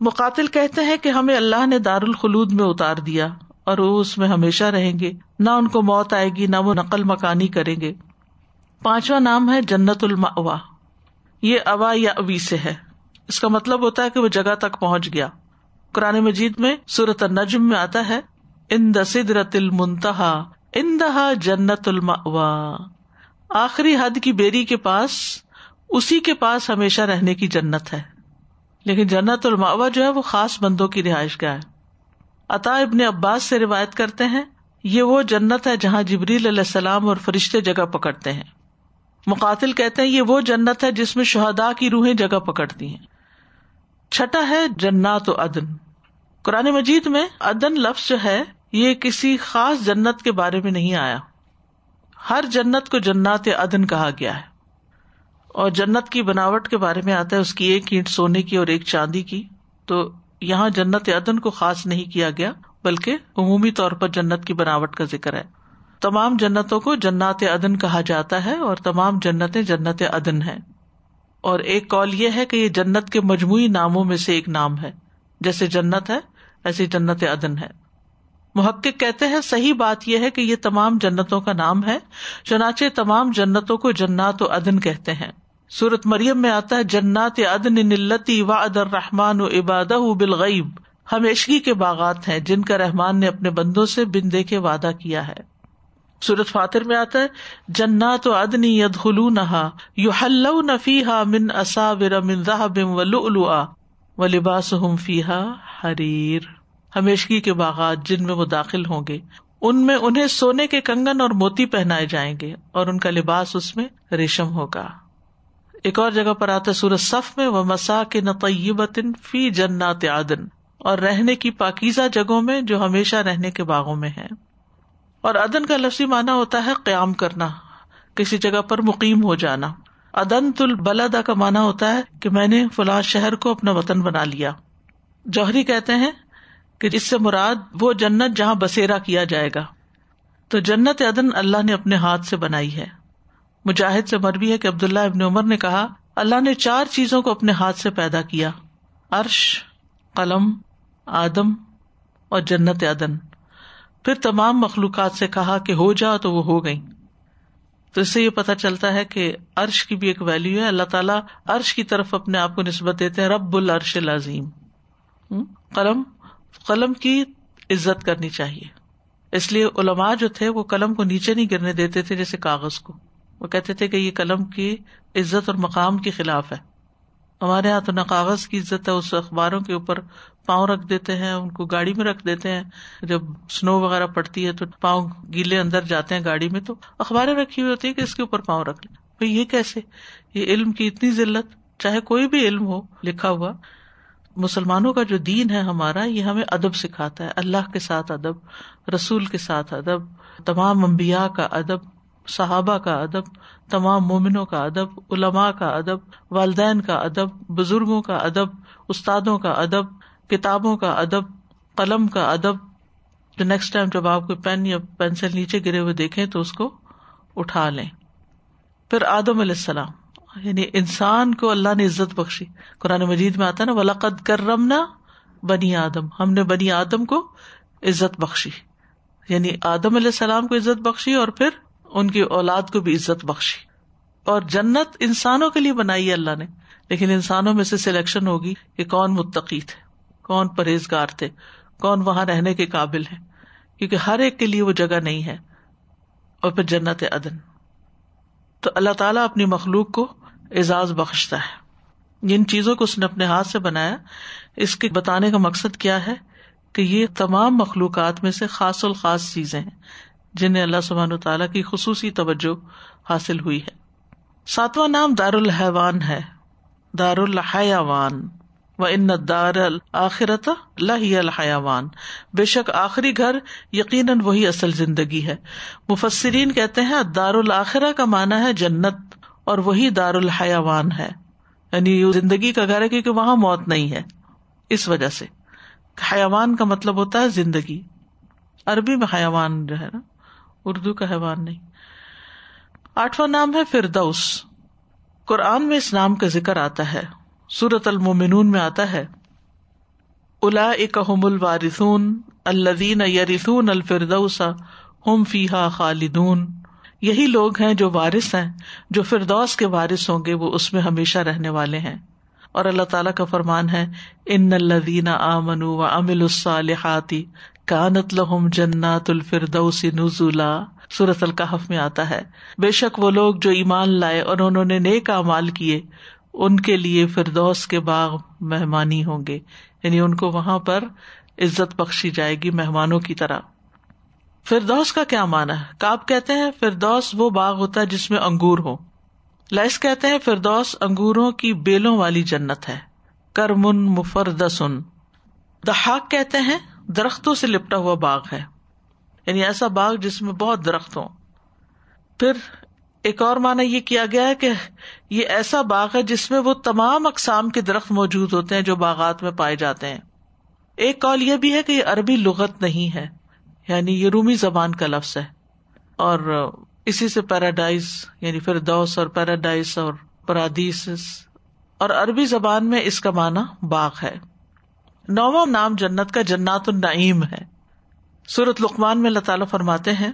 مقاتل کہتے ہیں کہ ہمیں اللہ نے دار الخلود میں اتار دیا اور وہ اس میں ہمیشہ رہیں گے، نہ ان کو موت آئے گی، نہ وہ نقل مکانی کریں گے. پانچواں نام ہے جنت المأوا. یہ اوا یا اوی سے ہے، اس کا مطلب ہوتا ہے کہ وہ جگہ تک پہنچ گیا. قرآن مجید میں سورۃ النجم میں آتا ہے عند سدرۃ المنتہا عندہا جنت المأوا. آخری حد کی بیری کے پاس، اسی کے پاس ہمیشہ رہنے کی جنت ہے. لیکن جنت المأوا جو ہے وہ خاص بندوں کی رہائش گاہ ہے. عطا ابن عباس سے روایت کرتے ہیں یہ وہ جنت ہے جہاں جبریل علیہ السلام اور فرشتے جگہ پکڑتے ہیں. مقاتل کہتے ہیں یہ وہ جنت ہے جس میں شہداء کی روحیں جگہ پکڑتی ہیں. چھٹا ہے جنات و عدن. قرآن مجید میں عدن لفظ جو ہے یہ کسی خاص جنت کے بارے میں نہیں آیا. ہر جنت کو جنات عدن کہا گیا ہے. اور جنت کی بناوٹ کے بارے میں آتا ہے اس کی ایک اینٹ سونے کی اور ایک چاندی کی. تو یہاں جنت عدن کو خاص نہیں کیا گیا بلکہ عمومی طور پر جنت کی بناوٹ کا ذکر ہے. تمام جنتوں کو جنات عدن کہا جاتا ہے اور تمام جنتیں جنت عدن ہیں. اور ایک قول یہ ہے کہ یہ جنت کے مجموعی ناموں میں سے ایک نام ہے. جیسے جنت ہے ایسی جنت عدن ہے. محقق کہتے ہیں صحیح بات یہ ہے کہ یہ تمام جنتوں کا نام ہے، چنانچہ تمام جنتوں کو جنات و عدن کہتے ہیں. سورۃ مریم میں آتا ہے جنات عدن التی وعد الرحمن عبادہ بالغیب، ہمیشگی کے باغات ہیں جن کا رحمان نے اپنے بندوں سے بن دیکھے وعدہ کیا ہے. سورۃ فاطر میں آتا ہے جنات عدن یدخلونہا یحلون فیہا من اساور من ذہب ولؤلؤا ولباسہم فیہا حریر، ہمیشگی کے باغات جن میں وہ داخل ہوں گے ان میں انہیں سونے کے کنگن اور موتی پہنائے جائیں گے اور ان کا لباس اس میں ریشم ہوگا. ایک اور جگہ پر آتا ہے سورۃ صف میں ومساکن طیبۃ فی جنات عدن، اور رہنے کی پاکیزہ جگہوں میں جو ہمیشہ رہنے کے باغوں میں ہیں. اور عدن کا لفظی معنی ہوتا ہے قیام کرنا، کسی جگہ پر مقیم ہو جانا. عدنت البلد کا معنی ہوتا ہے کہ میں نے فلاں شہر کو اپنا وطن بنا لیا. جوہری کہتے ہیں کہ اس سے مراد وہ جنت جہاں بسیرا کیا جائے گا. تو جنت عدن اللہ نے اپنے ہاتھ سے بنائی ہے. مجاہد سے مروی ہے کہ عبداللہ ابن عمر نے کہا اللہ نے 4 چیزوں کو اپنے ہاتھ سے پیدا کیا، عرش، قلم، آدم اور جنت عدن. پھر تمام مخلوقات سے کہا کہ ہو جا تو وہ ہو گئی. تو اس سے یہ پتہ چلتا ہے کہ عرش کی بھی ایک ویلیو ہے. اللہ تعالیٰ عرش کی طرف اپنے آپ کو نسبت دیتے ہیں رب العرش العظیم. قلم کی عزت کرنی چاہیے، اس لیے علماء جو تھے وہ قلم کو نیچے نہیں گرنے دیتے تھے جیسے کاغذ کو. وہ کہتے تھے کہ یہ قلم کی عزت اور مقام کے خلاف ہے. ہمارے یہاں تو نہ کاغذ کی عزت ہے، اس اخباروں کے اوپر پاؤں رکھ دیتے ہیں، ان کو گاڑی میں رکھ دیتے ہیں. جب سنو وغیرہ پڑتی ہے تو پاؤں گیلے اندر جاتے ہیں گاڑی میں، تو اخباریں رکھی ہوئی ہوتی ہے کہ اس کے اوپر پاؤں رکھ لیں. بھئی یہ کیسے؟ یہ علم کی اتنی ذلت، چاہے کوئی بھی علم ہو لکھا ہوا. مسلمانوں کا جو دین ہے ہمارا، یہ ہمیں ادب سکھاتا ہے، اللہ کے ساتھ ادب، رسول کے ساتھ ادب، تمام انبیاء کا ادب، صحابہ کا ادب، تمام مومنوں کا ادب، علماء کا ادب، والدین کا ادب، بزرگوں کا ادب، استادوں کا ادب، کتابوں کا ادب، قلم کا ادب. تو نیکسٹ ٹائم جب آپ کو پین یا پینسل نیچے گرے ہوئے دیکھیں تو اس کو اٹھا لیں. پھر آدم علیہ السلام، یعنی انسان کو اللہ نے عزت بخشی. قرآن مجید میں آتا ہے نا وَلَقَدْ كَرَّمْنَا بنی آدم، ہم نے بنی آدم کو عزت بخشی. یعنی آدم علیہ السلام کو عزت بخشی اور پھر ان کی اولاد کو بھی عزت بخشی. اور جنت انسانوں کے لیے بنائی ہے اللہ نے، لیکن انسانوں میں سے سلیکشن ہوگی کہ کون متقی تھے، کون پرہیزگار تھے، کون وہاں رہنے کے قابل ہیں، کیونکہ ہر ایک کے لیے وہ جگہ نہیں ہے. اور پھر جنت عدن. تو اللہ تعالیٰ اپنی مخلوق کو اعزاز بخشتا ہے. جن چیزوں کو اس نے اپنے ہاتھ سے بنایا، اس کے بتانے کا مقصد کیا ہے کہ یہ تمام مخلوقات میں سے خاص الخاص چیزیں ہیں جنہیں اللہ سبحانہ وتعالیٰ کی خصوصی توجہ حاصل ہوئی ہے. 7واں نام دار الحیوان ہے، دار الحیوان. وَإِنَّ الدَّارَ الْآخِرَةَ لَهِيَ الْحَيَوَانُ، بے شک آخری گھر یقیناً وہی اصل زندگی ہے. مفسرین کہتے ہیں دار الآخرہ کا معنی ہے جنت، اور وہی دار الحیوان ہے، یعنی زندگی کا گھر ہے کیونکہ وہاں موت نہیں ہے. اس وجہ سے حیوان کا مطلب ہوتا ہے زندگی. عربی میں حیوان جو ہے نا، اردو کا حیوان نہیں. 8واں نام ہے فردوس. قرآن میں اس نام کا ذکر آتا ہے. سورۃ المومنون میں آتا ہے اولئک ھم الوارثون الذین یرثون الفردوس ھم فیہا خالدون. یہی لوگ ہیں جو وارث ہیں، جو فردوس کے وارث ہوں گے، وہ اس میں ہمیشہ رہنے والے ہیں. اور اللہ تعالیٰ کا فرمان ہے ان الذین آمنوا وعملوا الصالحات کانت لہم جنات الفردوس نزلا. سورۃ الکہف میں آتا ہے بے شک وہ لوگ جو ایمان لائے اور انہوں نے نیک اعمال کیے، ان کے لیے فردوس کے باغ مہمانی ہوں گے، یعنی ان کو وہاں پر عزت بخشی جائے گی مہمانوں کی طرح. فردوس کا کیا معنی ہے؟ کعب کہتے ہیں فردوس وہ باغ ہوتا ہے جس میں انگور ہو. لیس کہتے ہیں فردوس انگوروں کی بیلوں والی جنت ہے، کرمن مفردسن. دحاق کہتے ہیں درختوں سے لپٹا ہوا باغ ہے، یعنی ایسا باغ جس میں بہت درخت ہوں. پھر ایک اور معنی یہ کیا گیا ہے کہ یہ ایسا باغ ہے جس میں وہ تمام اقسام کے درخت موجود ہوتے ہیں جو باغات میں پائے جاتے ہیں. ایک قول یہ بھی ہے کہ یہ عربی لغت نہیں ہے، یعنی یہ رومی زبان کا لفظ ہے، اور اسی سے پیراڈائز یعنی فردوس اور پیراڈائز اور پرادیس، اور عربی زبان میں اس کا معنی باغ ہے. 9واں نام جنت کا جنات النعیم ہے. سورۃ لقمان میں اللہ تعالیٰ فرماتے ہیں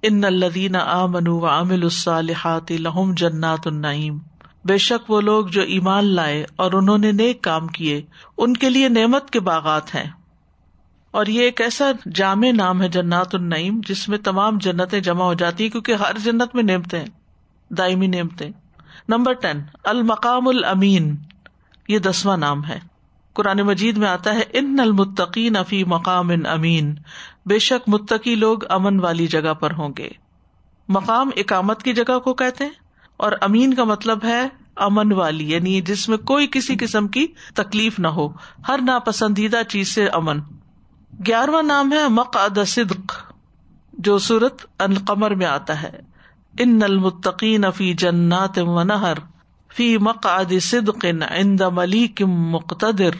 ان الذین آمنوا وعملوا الصالحات لہم جنات النعیم، بے شک وہ لوگ جو ایمان لائے اور انہوں نے نیک کام کیے ان کے لیے نعمت کے باغات ہیں. اور یہ ایک ایسا جامع نام ہے جنات النعیم جس میں تمام جنتیں جمع ہو جاتی ہیں، کیونکہ ہر جنت میں نعمتیں ہیں، دائمی نعمتیں. نمبر 10 المقام الامین، یہ 10واں نام ہے. قرآن مجید میں آتا ہے ان المتقین فی مقام امین، بے شک متقی لوگ امن والی جگہ پر ہوں گے. مقام اقامت کی جگہ کو کہتے ہیں، اور امین کا مطلب ہے امن والی، یعنی جس میں کوئی کسی قسم کی تکلیف نہ ہو، ہر ناپسندیدہ چیز سے امن. 11واں نام ہے مقعد صدق، جو سورۃ القمر میں آتا ہے ان المتقین فی جنات و نہر فی مقعد صدق عند ملیک مقتدر،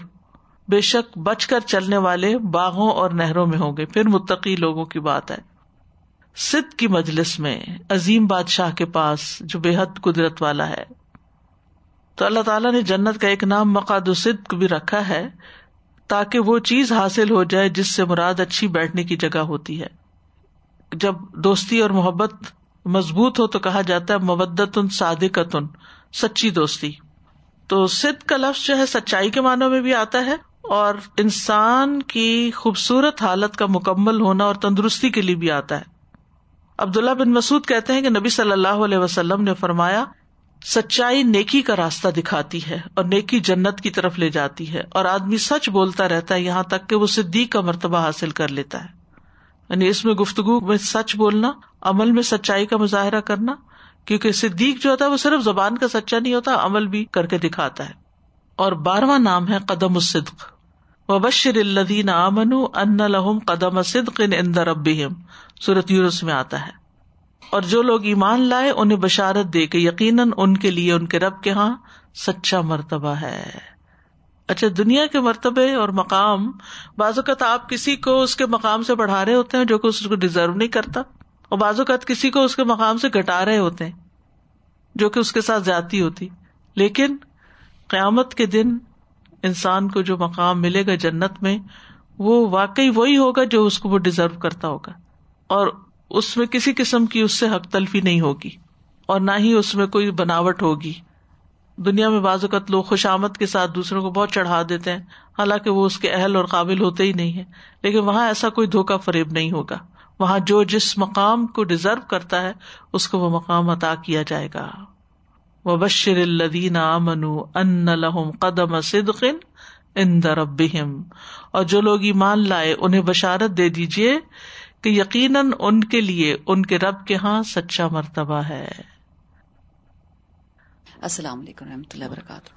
بے شک بچ کر چلنے والے باغوں اور نہروں میں ہوں گے. پھر متقی لوگوں کی بات ہے، صدق کی مجلس میں، عظیم بادشاہ کے پاس جو بے حد قدرت والا ہے. تو اللہ تعالیٰ نے جنت کا ایک نام مقعد صدق بھی رکھا ہے تاکہ وہ چیز حاصل ہو جائے جس سے مراد اچھی بیٹھنے کی جگہ ہوتی ہے. جب دوستی اور محبت مضبوط ہو تو کہا جاتا ہے مودۃ صادقۃ، سچی دوستی. تو صدق کا لفظ جو ہے سچائی کے معنوں میں بھی آتا ہے، اور انسان کی خوبصورت حالت کا مکمل ہونا اور تندرستی کے لیے بھی آتا ہے. عبداللہ بن مسعود کہتے ہیں کہ نبی صلی اللہ علیہ وسلم نے فرمایا سچائی نیکی کا راستہ دکھاتی ہے اور نیکی جنت کی طرف لے جاتی ہے، اور آدمی سچ بولتا رہتا ہے یہاں تک کہ وہ صدیق کا مرتبہ حاصل کر لیتا ہے. یعنی اس میں گفتگو میں سچ بولنا، عمل میں سچائی کا مظاہرہ کرنا، کیونکہ صدیق جو ہوتا ہے وہ صرف زبان کا سچا نہیں ہوتا، عمل بھی کر کے دکھاتا ہے. اور 12واں نام ہے قدم الصدق. وبشر الذین آمنوا ان لہم قدم صدق عند ربہم، سورۃ یونس میں آتا ہے. اور جو لوگ ایمان لائے انہیں بشارت دے کہ یقیناً ان کے لیے ان کے رب کے ہاں سچا مرتبہ ہے. اچھا، دنیا کے مرتبے اور مقام، بعض اوقات آپ کسی کو اس کے مقام سے بڑھا رہے ہوتے ہیں جو کہ اس کو ڈیزرو نہیں کرتا، اور بعض اوقات کسی کو اس کے مقام سے گھٹا رہے ہوتے ہیں جو کہ اس کے ساتھ زیادتی ہوتی. لیکن قیامت کے دن انسان کو جو مقام ملے گا جنت میں، وہ واقعی وہی ہوگا جو اس کو وہ ڈیزرو کرتا ہوگا، اور اس میں کسی قسم کی اس سے حق تلفی نہیں ہوگی، اور نہ ہی اس میں کوئی بناوٹ ہوگی. دنیا میں بعض اوقات لوگ خوشامد کے ساتھ دوسروں کو بہت چڑھا دیتے ہیں، حالانکہ وہ اس کے اہل اور قابل ہوتے ہی نہیں ہیں. لیکن وہاں ایسا کوئی دھوکہ فریب نہیں ہوگا. وہاں جو جس مقام کو ڈیزرو کرتا ہے اس کو وہ مقام عطا کیا جائے گا. وبشر الذین آمنوا ان لہم قدم صدق عند ربہم، اور جو لوگ ایمان لائے انہیں بشارت دے دیجیے کہ یقیناً ان کے لیے ان کے رب کے ہاں سچا مرتبہ ہے.
السلام علیکم رحمۃ اللہ وبرکاتہ.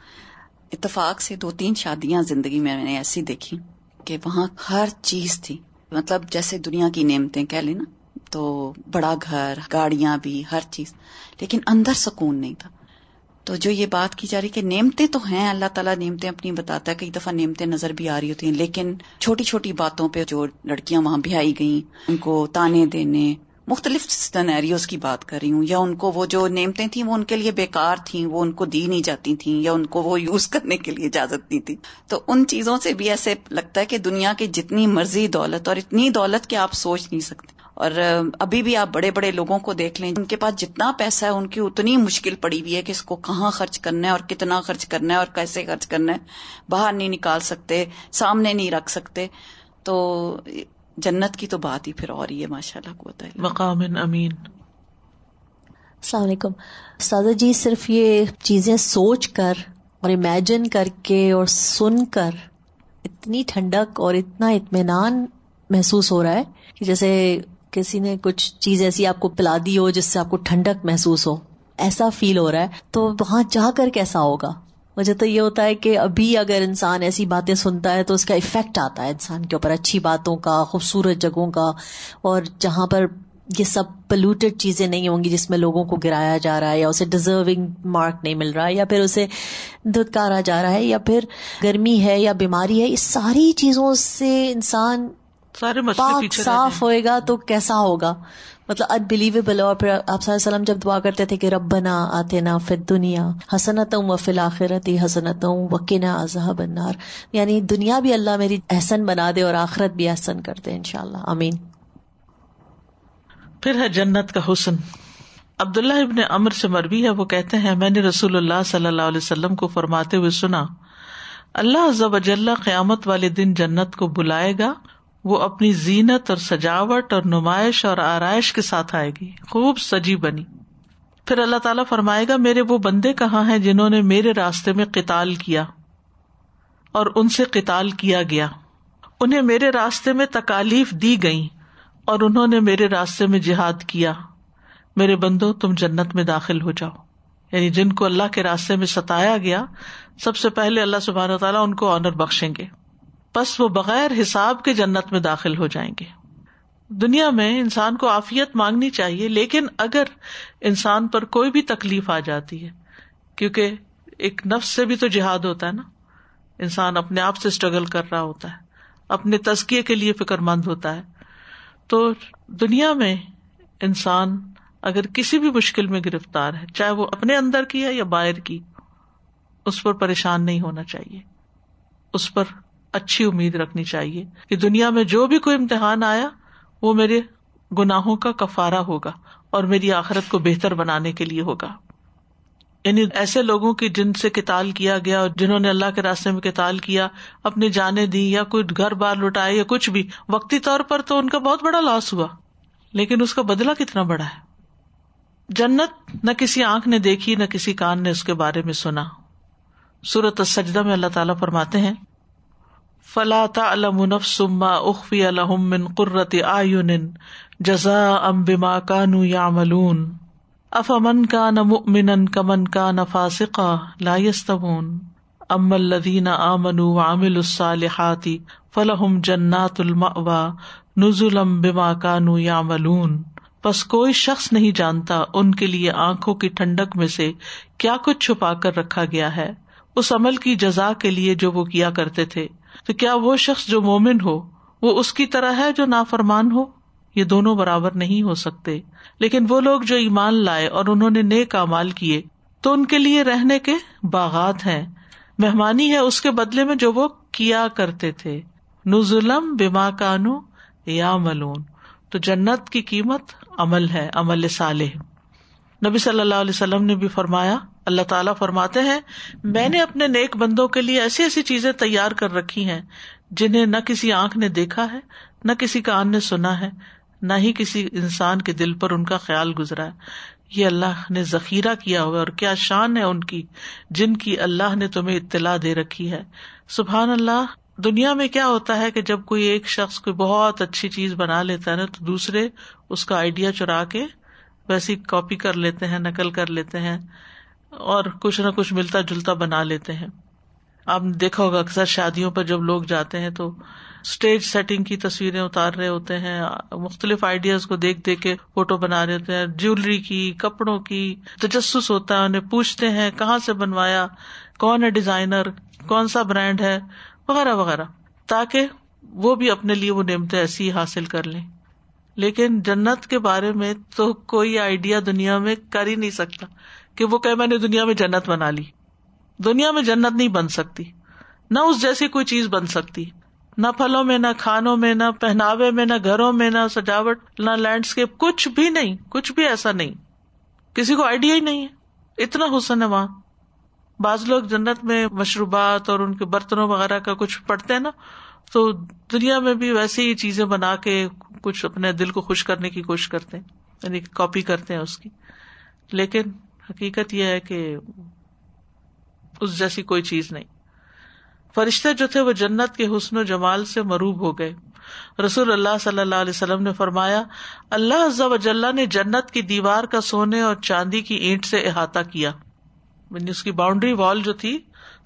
اتفاق سے 2-3 شادیاں زندگی میں نے ایسی دیکھی کہ وہاں ہر چیز تھی، مطلب جیسے دنیا کی نعمتیں کہہ لیں نا، تو بڑا گھر، گاڑیاں بھی، ہر چیز، لیکن اندر سکون نہیں تھا. تو جو یہ بات کی جا رہی کہ نعمتیں تو ہیں، اللہ تعالیٰ نعمتیں اپنی بتاتا ہے، کئی دفعہ نعمتیں نظر بھی آ رہی ہوتی ہیں، لیکن چھوٹی چھوٹی باتوں پہ جو لڑکیاں وہاں بیائی گئیں، ان کو تانے دینے، مختلف سینیریوز کی بات کر رہی ہوں، یا ان کو وہ جو نعمتیں تھیں وہ ان کے لیے بیکار تھیں، وہ ان کو دی نہیں جاتی تھیں، یا ان کو وہ یوز کرنے کے لیے اجازت نہیں تھی. تو ان چیزوں سے بھی ایسے لگتا ہے کہ دنیا کی جتنی مرضی دولت، اور اتنی دولت کہ آپ سوچ نہیں سکتے. اور ابھی بھی آپ بڑے بڑے لوگوں کو دیکھ لیں، ان کے پاس جتنا پیسہ ہے ان کی اتنی مشکل پڑی ہوئی ہے کہ اس کو کہاں خرچ کرنا ہے اور کتنا خرچ کرنا ہے اور کیسے خرچ کرنا ہے، باہر نہیں نکال سکتے، سامنے نہیں رکھ سکتے. تو جنت کی تو بات ہی پھر اور ہی ہے، ماشاءاللہ قوت ہے.
مقام امین.
السلام علیکم. سادہ جی، صرف یہ چیزیں سوچ کر اور امیجن کر کے اور سن کر اتنی ٹھنڈک اور اتنا اطمینان محسوس ہو رہا ہے کہ جیسے کسی نے کچھ چیز ایسی آپ کو پلا دی ہو جس سے آپ کو ٹھنڈک محسوس ہو، ایسا فیل ہو رہا ہے. تو وہاں جا کر کیسا ہوگا؟ مجھے تو یہ ہوتا ہے کہ ابھی اگر انسان ایسی باتیں سنتا ہے تو اس کا ایفیکٹ آتا ہے انسان کے اوپر، اچھی باتوں کا، خوبصورت جگہوں کا، اور جہاں پر یہ سب پلوٹیڈ چیزیں نہیں ہوں گی جس میں لوگوں کو گرایا جا رہا ہے یا اسے ڈیزرونگ مارک نہیں مل رہا ہے یا پھر اسے دھتکارا جا رہا ہے یا پھر گرمی ہے یا بیماری ہے، اس ساری چیزوں سے انسان
سارے مسئلے
پاک
پیچھے
صاف ہوئے گا تو کیسا ہوگا، مطلب انبلیویبل. اور پھر آپ صلی اللہ علیہ وسلم جب دعا کرتے تھے کہ ربنا آتنا فی الدنیا حسنۃ وفی الآخرۃ حسنۃ وقنا عذاب النار، یعنی دنیا بھی اللہ میری احسن بنا دے اور آخرت بھی احسن کر دے انشاءاللہ، آمین.
پھر ہے جنت کا حسن. عبداللہ ابن عمر سے مروی ہے، وہ کہتے ہیں میں نے رسول اللہ صلی اللہ علیہ وسلم کو فرماتے ہوئے سنا، اللہ عز و جل قیامت والے دن جنت کو بلائے گا، وہ اپنی زینت اور سجاوٹ اور نمائش اور آرائش کے ساتھ آئے گی، خوب سجی بنی. پھر اللہ تعالیٰ فرمائے گا میرے وہ بندے کہاں ہیں جنہوں نے میرے راستے میں قتال کیا اور ان سے قتال کیا گیا، انہیں میرے راستے میں تکالیف دی گئیں اور انہوں نے میرے راستے میں جہاد کیا. میرے بندو تم جنت میں داخل ہو جاؤ. یعنی جن کو اللہ کے راستے میں ستایا گیا سب سے پہلے اللہ سبحانہ و تعالیٰ ان کو آنر بخشیں گے، بس وہ بغیر حساب کے جنت میں داخل ہو جائیں گے. دنیا میں انسان کو عافیت مانگنی چاہیے، لیکن اگر انسان پر کوئی بھی تکلیف آ جاتی ہے، کیونکہ ایک نفس سے بھی تو جہاد ہوتا ہے نا، انسان اپنے آپ سے اسٹرگل کر رہا ہوتا ہے، اپنے تزکیے کے لیے فکر مند ہوتا ہے، تو دنیا میں انسان اگر کسی بھی مشکل میں گرفتار ہے، چاہے وہ اپنے اندر کی ہے یا باہر کی، اس پر پریشان نہیں ہونا چاہیے، اس پر اچھی امید رکھنی چاہیے کہ دنیا میں جو بھی کوئی امتحان آیا وہ میرے گناہوں کا کفارہ ہوگا اور میری آخرت کو بہتر بنانے کے لیے ہوگا. یعنی ایسے لوگوں کی جن سے قتال کیا گیا اور جنہوں نے اللہ کے راستے میں قتال کیا، اپنی جانیں دی یا کوئی گھر بار لٹائے یا کچھ بھی، وقتی طور پر تو ان کا بہت بڑا لاس ہوا، لیکن اس کا بدلہ کتنا بڑا ہے. جنت نہ کسی آنکھ نے دیکھی نہ کسی کان نے اس کے بارے میں سنا. سورۃ السجدہ میں اللہ تعالیٰ فرماتے ہیں فَلَا تَعْلَمُ نَفْسٌ مَّا أُخْفِيَ لَهُم مِّن قُرَّةِ أَعْيُنٍ جَزَاءً بِمَا كَانُوا يَعْمَلُونَ أَفَمَن كَانَ مُؤْمِنًا كَمَن كَانَ فَاسِقًا لَا يَسْتَوُونَ أَمَّا الَّذِينَ آمَنُوا وَعَمِلُوا الصَّالِحَاتِ فَلَهُمْ جَنَّاتُ الْمَأْوَىٰ نُزُلًا بِمَا كَانُوا يَعْمَلُونَ. بس کوئی شخص نہیں جانتا ان کے لیے آنکھوں کی ٹھنڈک میں سے کیا کچھ چھپا کر رکھا گیا ہے اس عمل کی جزا کے لیے جو وہ کیا کرتے تھے. تو کیا وہ شخص جو مومن ہو وہ اس کی طرح ہے جو نافرمان ہو؟ یہ دونوں برابر نہیں ہو سکتے. لیکن وہ لوگ جو ایمان لائے اور انہوں نے نیک اعمال کیے تو ان کے لیے رہنے کے باغات ہیں، مہمانی ہے اس کے بدلے میں جو وہ کیا کرتے تھے. نزلم بما کانوا یعملون. تو جنت کی قیمت عمل ہے، عمل صالح. نبی صلی اللہ علیہ وسلم نے بھی فرمایا، اللہ تعالیٰ فرماتے ہیں میں نے اپنے نیک بندوں کے لیے ایسی ایسی چیزیں تیار کر رکھی ہیں جنہیں نہ کسی آنکھ نے دیکھا ہے، نہ کسی کان نے سنا ہے، نہ ہی کسی انسان کے دل پر ان کا خیال گزرا ہے. یہ اللہ نے ذخیرہ کیا ہوا اور کیا شان ہے ان کی جن کی اللہ نے تمہیں اطلاع دے رکھی ہے. سبحان اللہ. دنیا میں کیا ہوتا ہے کہ جب کوئی ایک شخص کوئی بہت اچھی چیز بنا لیتا ہے نا تو دوسرے اس کا آئیڈیا چرا کے ویسی کاپی کر لیتے ہیں، نقل کر لیتے ہیں اور کچھ نہ کچھ ملتا جلتا بنا لیتے ہیں. آپ نے دیکھا ہوگا اکثر شادیوں پر جب لوگ جاتے ہیں تو اسٹیج سیٹنگ کی تصویریں اتار رہے ہوتے ہیں، مختلف آئیڈیاز کو دیکھ دیکھ کے فوٹو بنا رہے ہوتے ہیں، جیولری کی، کپڑوں کی تجسس ہوتا ہے، انہیں پوچھتے ہیں کہاں سے بنوایا، کون ہے ڈیزائنر، کون سا برانڈ ہے، وغیرہ وغیرہ، تاکہ وہ بھی اپنے لیے وہ نعمتیں ایسی حاصل کر لیں. لیکن جنت کے بارے میں تو کوئی آئیڈیا دنیا میں کر ہی نہیں سکتا کہ وہ کہے میں نے دنیا میں جنت بنا لی. دنیا میں جنت نہیں بن سکتی، نہ اس جیسی کوئی چیز بن سکتی، نہ پھلوں میں، نہ کھانوں میں، نہ پہناوے میں، نہ گھروں میں، نہ سجاوٹ، نہ لینڈسکیپ، کچھ بھی نہیں، کچھ بھی ایسا نہیں. کسی کو آئیڈیا ہی نہیں ہے، اتنا حسن ہے وہاں. بعض لوگ جنت میں مشروبات اور ان کے برتنوں وغیرہ کا کچھ پڑھتے ہیں نا، تو دنیا میں بھی ویسے ہی چیزیں بنا کے کچھ اپنے دل کو خوش کرنے کی کوشش کرتے ہیں، یعنی کاپی کرتے ہیں اس کی. لیکن حقیقت یہ ہے کہ اس جیسی کوئی چیز نہیں. فرشتے جو تھے وہ جنت کے حسن و جمال سے مروب ہو گئے. رسول اللہ صلی اللہ علیہ وسلم نے فرمایا اللہ عز و جل نے جنت کی دیوار کا سونے اور چاندی کی اینٹ سے احاطہ کیا، یعنی اس کی باؤنڈری وال جو تھی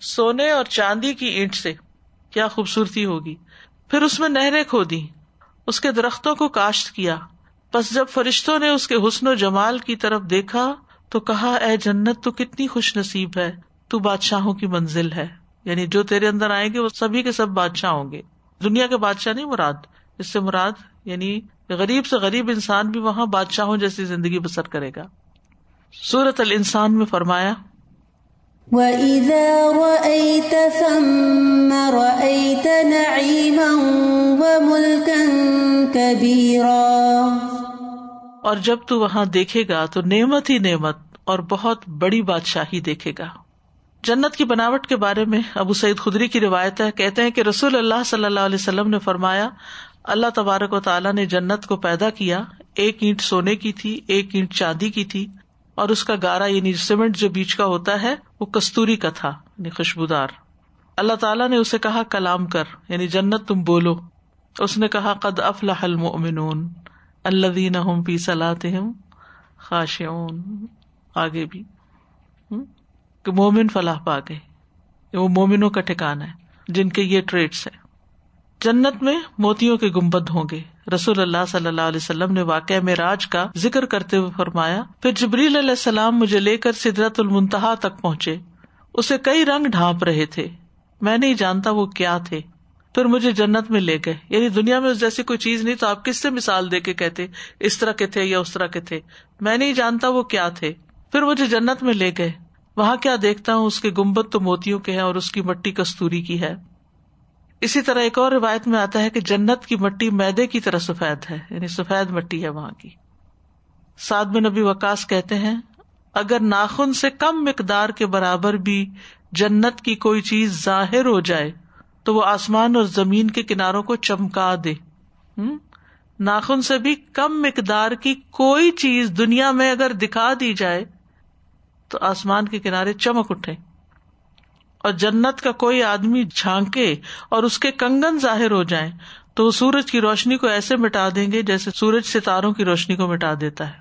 سونے اور چاندی کی اینٹ سے، کیا خوبصورتی ہوگی. پھر اس میں نہریں کھودی، اس کے درختوں کو کاشت کیا. پس جب فرشتوں نے اس کے حسن و جمال کی طرف دیکھا تو کہا اے جنت تو کتنی خوش نصیب ہے، تو بادشاہوں کی منزل ہے. یعنی جو تیرے اندر آئیں گے وہ سبھی کے سب بادشاہ ہوں گے. دنیا کے بادشاہ نہیں مراد، اس سے مراد یعنی غریب سے غریب انسان بھی وہاں بادشاہوں جیسی زندگی بسر کرے گا. سورۃ الانسان میں فرمایا
وَإِذَا رَأَيْتَ ثَمَّ رَأَيْتَ نَعِيمًا وَمُلْكًا كَبِيرًا.
اور جب تو وہاں دیکھے گا تو نعمت ہی نعمت اور بہت بڑی بادشاہی دیکھے گا. جنت کی بناوٹ کے بارے میں ابو سعید خدری کی روایت ہے، کہتے ہیں کہ رسول اللہ صلی اللہ علیہ وسلم نے فرمایا اللہ تبارک و تعالیٰ نے جنت کو پیدا کیا، ایک اینٹ سونے کی تھی، ایک اینٹ چاندی کی تھی، اور اس کا گارا یعنی سیمنٹ جو بیچ کا ہوتا ہے وہ کستوری کا تھا یعنی خوشبودار. اللہ تعالیٰ نے اسے کہا کلام کر یعنی جنت تم بولو. اس نے کہا قد افلح المؤمنون الذین هم فی صلاتهم خاشعون. آگے بھی کہ مومن فلاح پا گئے، وہ مومنوں کا ٹھکانہ ہے جن کے یہ ٹریٹس ہیں. جنت میں موتیوں کے گنبد ہوں گے. رسول اللہ صلی اللہ علیہ وسلم نے واقعہ معراج کا ذکر کرتے ہوئے فرمایا پھر جبریل علیہ السلام مجھے لے کر سدرۃ المنتہا تک پہنچے. اسے کئی رنگ ڈھانپ رہے تھے، میں نہیں جانتا وہ کیا تھے. پھر مجھے جنت میں لے گئے. یعنی دنیا میں اس جیسی کوئی چیز نہیں تو آپ کس سے مثال دے کے کہتے اس طرح کے تھے یا اس طرح کے تھے. میں نہیں جانتا وہ کیا تھے. پھر مجھے جنت میں لے گئے. وہاں کیا دیکھتا ہوں اس کے گنبد تو موتیوں کے ہیں اور اس کی مٹی کستوری کی ہے. اسی طرح ایک اور روایت میں آتا ہے کہ جنت کی مٹی میدے کی طرح سفید ہے، یعنی سفید مٹی ہے وہاں کی. سعد بن ابی وقاص کہتے ہیں اگر ناخن سے کم مقدار کے برابر بھی جنت کی کوئی چیز ظاہر ہو جائے تو وہ آسمان اور زمین کے کناروں کو چمکا دے. ناخن سے بھی کم مقدار کی کوئی چیز دنیا میں اگر دکھا دی جائے تو آسمان کے کنارے چمک اٹھے. اور جنت کا کوئی آدمی جھانکے اور اس کے کنگن ظاہر ہو جائیں تو وہ سورج کی روشنی کو ایسے مٹا دیں گے جیسے سورج ستاروں کی روشنی کو مٹا دیتا ہے.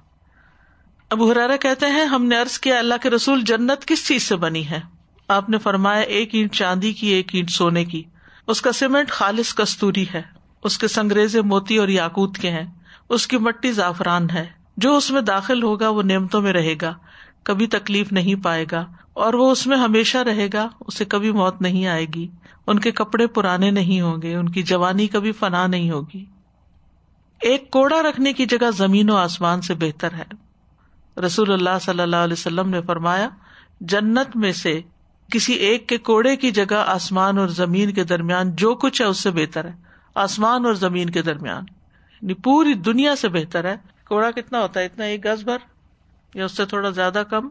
ابو ہریرہ کہتے ہیں ہم نے عرض کیا اللہ کے رسول جنت کس چیز سے بنی ہے؟ آپ نے فرمایا ایک اینٹ چاندی کی، ایک اینٹ سونے کی. اس کا سیمنٹ خالص کستوری ہے، اس کے سنگریزے موتی اور یاقوت کے ہیں، اس کی مٹی زعفران ہے. جو اس میں داخل ہوگا وہ نعمتوں میں رہے گا، کبھی تکلیف نہیں پائے گا، اور وہ اس میں ہمیشہ رہے گا، اسے کبھی موت نہیں آئے گی. ان کے کپڑے پرانے نہیں ہوں گے، ان کی جوانی کبھی فنا نہیں ہوگی. ایک کوڑا رکھنے کی جگہ زمین و آسمان سے بہتر ہے. رسول اللہ صلی اللہ علیہ وسلم نے فرمایا جنت میں سے کسی ایک کے کوڑے کی جگہ آسمان اور زمین کے درمیان جو کچھ ہے اس سے بہتر ہے. آسمان اور زمین کے درمیان یعنی پوری دنیا سے بہتر ہے. کوڑا کتنا ہوتا ہے؟ اتنا، ایک گز بھر یا اس سے تھوڑا زیادہ کم.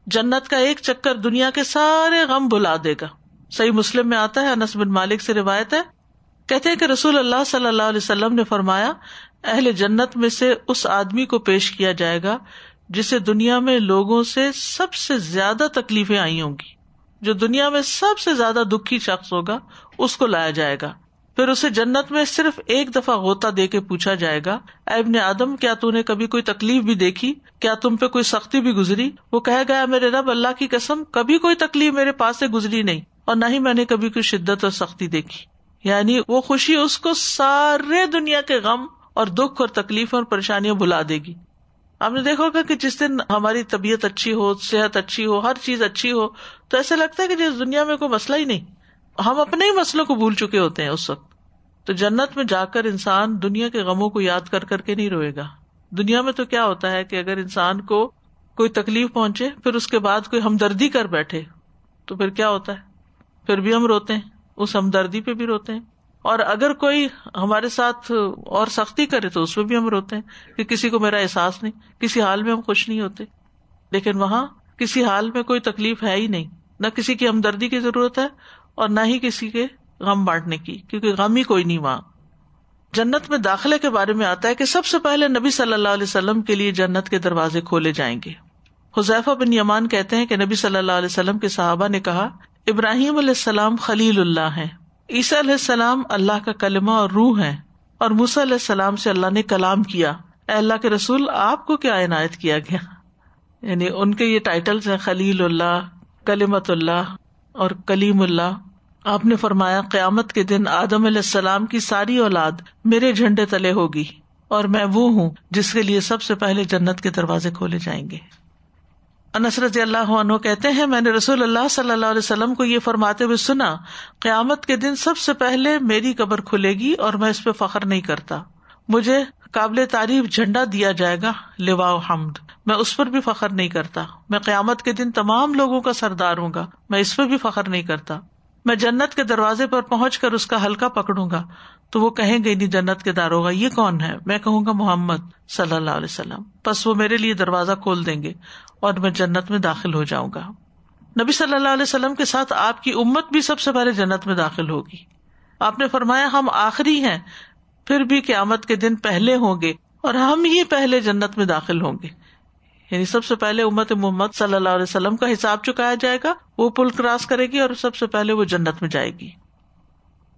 جنت کا ایک چکر دنیا کے سارے غم بھلا دے گا. صحیح مسلم میں آتا ہے، انس بن مالک سے روایت ہے، کہتے ہیں کہ رسول اللہ صلی اللہ علیہ وسلم نے فرمایا اہل جنت میں سے اس آدمی کو پیش کیا جائے گا جسے دنیا میں لوگوں سے سب سے زیادہ تکلیفیں آئی ہوں گی. جو دنیا میں سب سے زیادہ دکھی شخص ہوگا اس کو لایا جائے گا. پھر اسے جنت میں صرف ایک دفعہ غوطہ دے کے پوچھا جائے گا اے ابن آدم کیا تو نے کبھی کوئی تکلیف بھی دیکھی؟ کیا تم پہ کوئی سختی بھی گزری؟ وہ کہے گا میرے رب اللہ کی قسم کبھی کوئی تکلیف میرے پاس سے گزری نہیں، اور نہ ہی میں نے کبھی کوئی شدت اور سختی دیکھی. یعنی وہ خوشی اس کو سارے دنیا کے غم اور دکھ اور تکلیف اور پریشانیاں بھلا دے گی. آپ نے دیکھا ہوگا کہ جس دن ہماری طبیعت اچھی ہو، صحت اچھی ہو، ہر چیز اچھی ہو تو ایسا لگتا ہے کہ جس دنیا میں کوئی مسئلہ ہی نہیں، ہم اپنے ہی مسئلوں کو بھول چکے ہوتے ہیں اس وقت. تو جنت میں جا کر انسان دنیا کے غموں کو یاد کر کر کے نہیں روئے گا. دنیا میں تو کیا ہوتا ہے کہ اگر انسان کو کوئی تکلیف پہنچے پھر اس کے بعد کوئی ہمدردی کر بیٹھے تو پھر کیا ہوتا ہے؟ پھر بھی ہم روتے ہیں، اس ہمدردی پہ بھی روتے ہیں. اور اگر کوئی ہمارے ساتھ اور سختی کرے تو اس پہ بھی ہم روتے ہیں کہ کسی کو میرا احساس نہیں، کسی حال میں ہم خوش نہیں ہوتے. لیکن وہاں کسی حال میں کوئی تکلیف ہے ہی نہیں، نہ کسی کی ہمدردی کی ضرورت ہے اور نہ ہی کسی کے غم بانٹنے کی، کیونکہ غم ہی کوئی نہیں وہاں. جنت میں داخلے کے بارے میں آتا ہے کہ سب سے پہلے نبی صلی اللہ علیہ وسلم کے لیے جنت کے دروازے کھولے جائیں گے. حذیفہ بن یمان کہتے ہیں کہ نبی صلی اللہ علیہ وسلم کے صحابہ نے کہا ابراہیم علیہ السلام خلیل اللہ ہیں، عیسیٰ علیہ السلام اللہ کا کلمہ اور روح ہیں، اور موسیٰ علیہ السلام سے اللہ نے کلام کیا. اے اللہ کے رسول آپ کو کیا عنایت کیا گیا؟ یعنی ان کے یہ ٹائٹلز ہیں خلیل اللہ، کلمت اللہ، اور کلیم اللہ. آپ نے فرمایا قیامت کے دن آدم علیہ السلام کی ساری اولاد میرے جھنڈے تلے ہوگی اور میں وہ ہوں جس کے لیے سب سے پہلے جنت کے دروازے کھولے جائیں گے. انس رضی اللہ عنہ کہتے ہیں میں نے رسول اللہ صلی اللہ علیہ وسلم کو یہ فرماتے ہوئے سنا قیامت کے دن سب سے پہلے میری قبر کھلے گی اور میں اس پہ فخر نہیں کرتا. مجھے قابل تعریف جھنڈا دیا جائے گا لواء حمد، میں اس پر بھی فخر نہیں کرتا. میں قیامت کے دن تمام لوگوں کا سردار ہوں گا، میں اس پہ بھی فخر نہیں کرتا. میں جنت کے دروازے پر پہنچ کر اس کا حلقہ پکڑوں گا تو وہ کہیں گے نہیں جنت کے داروغہ یہ کون ہے؟ میں کہوں گا محمد صلی اللہ علیہ وسلم. پس وہ میرے لیے دروازہ کھول دیں گے اور میں جنت میں داخل ہو جاؤں گا. نبی صلی اللہ علیہ وسلم کے ساتھ آپ کی امت بھی سب سے پہلے جنت میں داخل ہوگی. آپ نے فرمایا ہم آخری ہیں پھر بھی قیامت کے دن پہلے ہوں گے اور ہم ہی پہلے جنت میں داخل ہوں گے. یعنی سب سے پہلے امت محمد صلی اللہ علیہ وسلم کا حساب چکایا جائے گا، وہ پل کراس کرے گی اور سب سے پہلے وہ جنت میں جائے گی.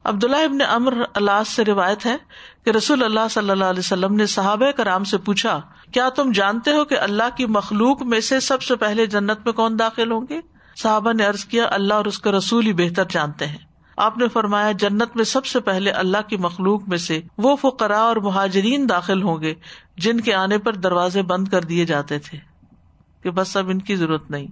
عبداللہ ابن عمرو العاص سے روایت ہے کہ رسول اللہ صلی اللہ علیہ وسلم نے صحابہ کرام سے پوچھا کیا تم جانتے ہو کہ اللہ کی مخلوق میں سے سب سے پہلے جنت میں کون داخل ہوں گے؟ صحابہ نے عرض کیا اللہ اور اس کا رسول ہی بہتر جانتے ہیں. آپ نے فرمایا جنت میں سب سے پہلے اللہ کی مخلوق میں سے وہ فقراء اور مہاجرین داخل ہوں گے جن کے آنے پر دروازے بند کر دیے جاتے تھے کہ بس اب ان کی ضرورت نہیں.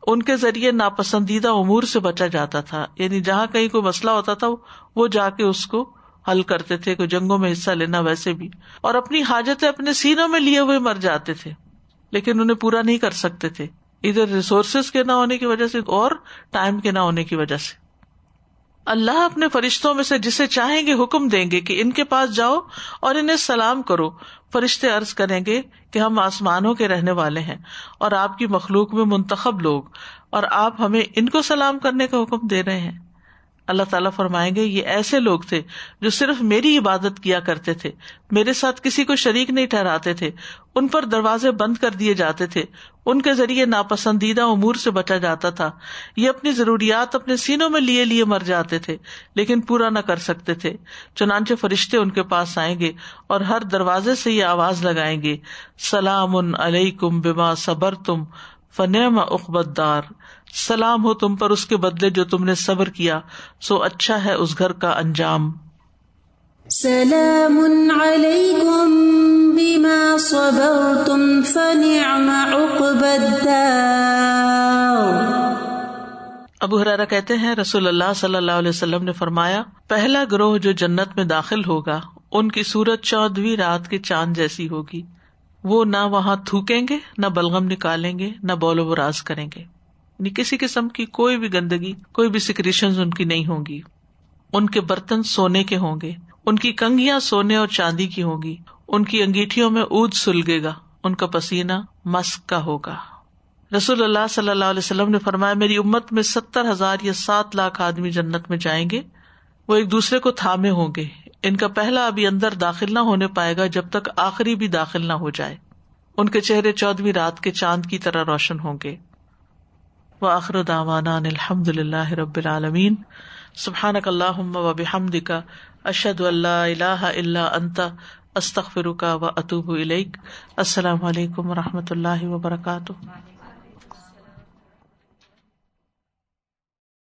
ان کے ذریعے ناپسندیدہ امور سے بچا جاتا تھا، یعنی جہاں کہیں کوئی مسئلہ ہوتا تھا وہ جا کے اس کو حل کرتے تھے. کوئی جنگوں میں حصہ لینا ویسے بھی، اور اپنی حاجتیں اپنے سینوں میں لیے ہوئے مر جاتے تھے لیکن انہیں پورا نہیں کر سکتے تھے، ادھر ریسورسز کے نہ ہونے کی وجہ سے اور ٹائم کے نہ ہونے کی وجہ سے. اللہ اپنے فرشتوں میں سے جسے چاہیں گے حکم دیں گے کہ ان کے پاس جاؤ اور انہیں سلام کرو. فرشتے عرض کریں گے کہ ہم آسمانوں کے رہنے والے ہیں اور آپ کی مخلوق میں منتخب لوگ، اور آپ ہمیں ان کو سلام کرنے کا حکم دے رہے ہیں. اللہ تعالیٰ فرمائیں گے یہ ایسے لوگ تھے جو صرف میری عبادت کیا کرتے تھے، میرے ساتھ کسی کو شریک نہیں ٹھہراتے تھے. ان پر دروازے بند کر دیے جاتے تھے، ان کے ذریعے ناپسندیدہ امور سے بچا جاتا تھا. یہ اپنی ضروریات اپنے سینوں میں لیے لیے مر جاتے تھے لیکن پورا نہ کر سکتے تھے. چنانچہ فرشتے ان کے پاس آئیں گے اور ہر دروازے سے یہ آواز لگائیں گے سلام علیکم بما صبرتم فنعم عقبی الدار. سلام ہو تم پر اس کے بدلے جو تم نے صبر کیا، سو اچھا ہے اس گھر کا انجام.
سلام علیکم بما صبرتم فنعم عقبی الدار.
ابو ہریرہ کہتے ہیں رسول اللہ صلی اللہ علیہ وسلم نے فرمایا پہلا گروہ جو جنت میں داخل ہوگا ان کی صورت 14ویں رات کے چاند جیسی ہوگی. وہ نہ وہاں تھوکیں گے، نہ بلغم نکالیں گے، نہ بول و براز کریں گے، یعنی کسی قسم کی کوئی بھی گندگی، کوئی بھی سیکریشنز ان کی نہیں ہوں گی. ان کے برتن سونے کے ہوں گے، ان کی کنگھیاں سونے اور چاندی کی ہوں گی، ان کی انگیٹھیوں میں عود سلگے گا، ان کا پسینہ مسک کا ہوگا. رسول اللہ صلی اللہ علیہ وسلم نے فرمایا میری امت میں 70,000 یا 7 لاکھ آدمی جنت میں جائیں گے. وہ ایک دوسرے کو تھامے ہوں گے، ان کا پہلا ابھی اندر داخل نہ ہونے پائے گا جب تک آخری بھی داخل نہ ہو جائے. ان کے چہرے 14ویں رات کے چاند کی طرح روشن ہوں گے. وآخر دعوانا ان الحمد للہ رب العالمین. سبحانک اللہم وبحمدک اشہد ان لا الہ الا انت استغفرک واتوب الیک. السلام علیکم ورحمۃ اللہ وبرکاتہ.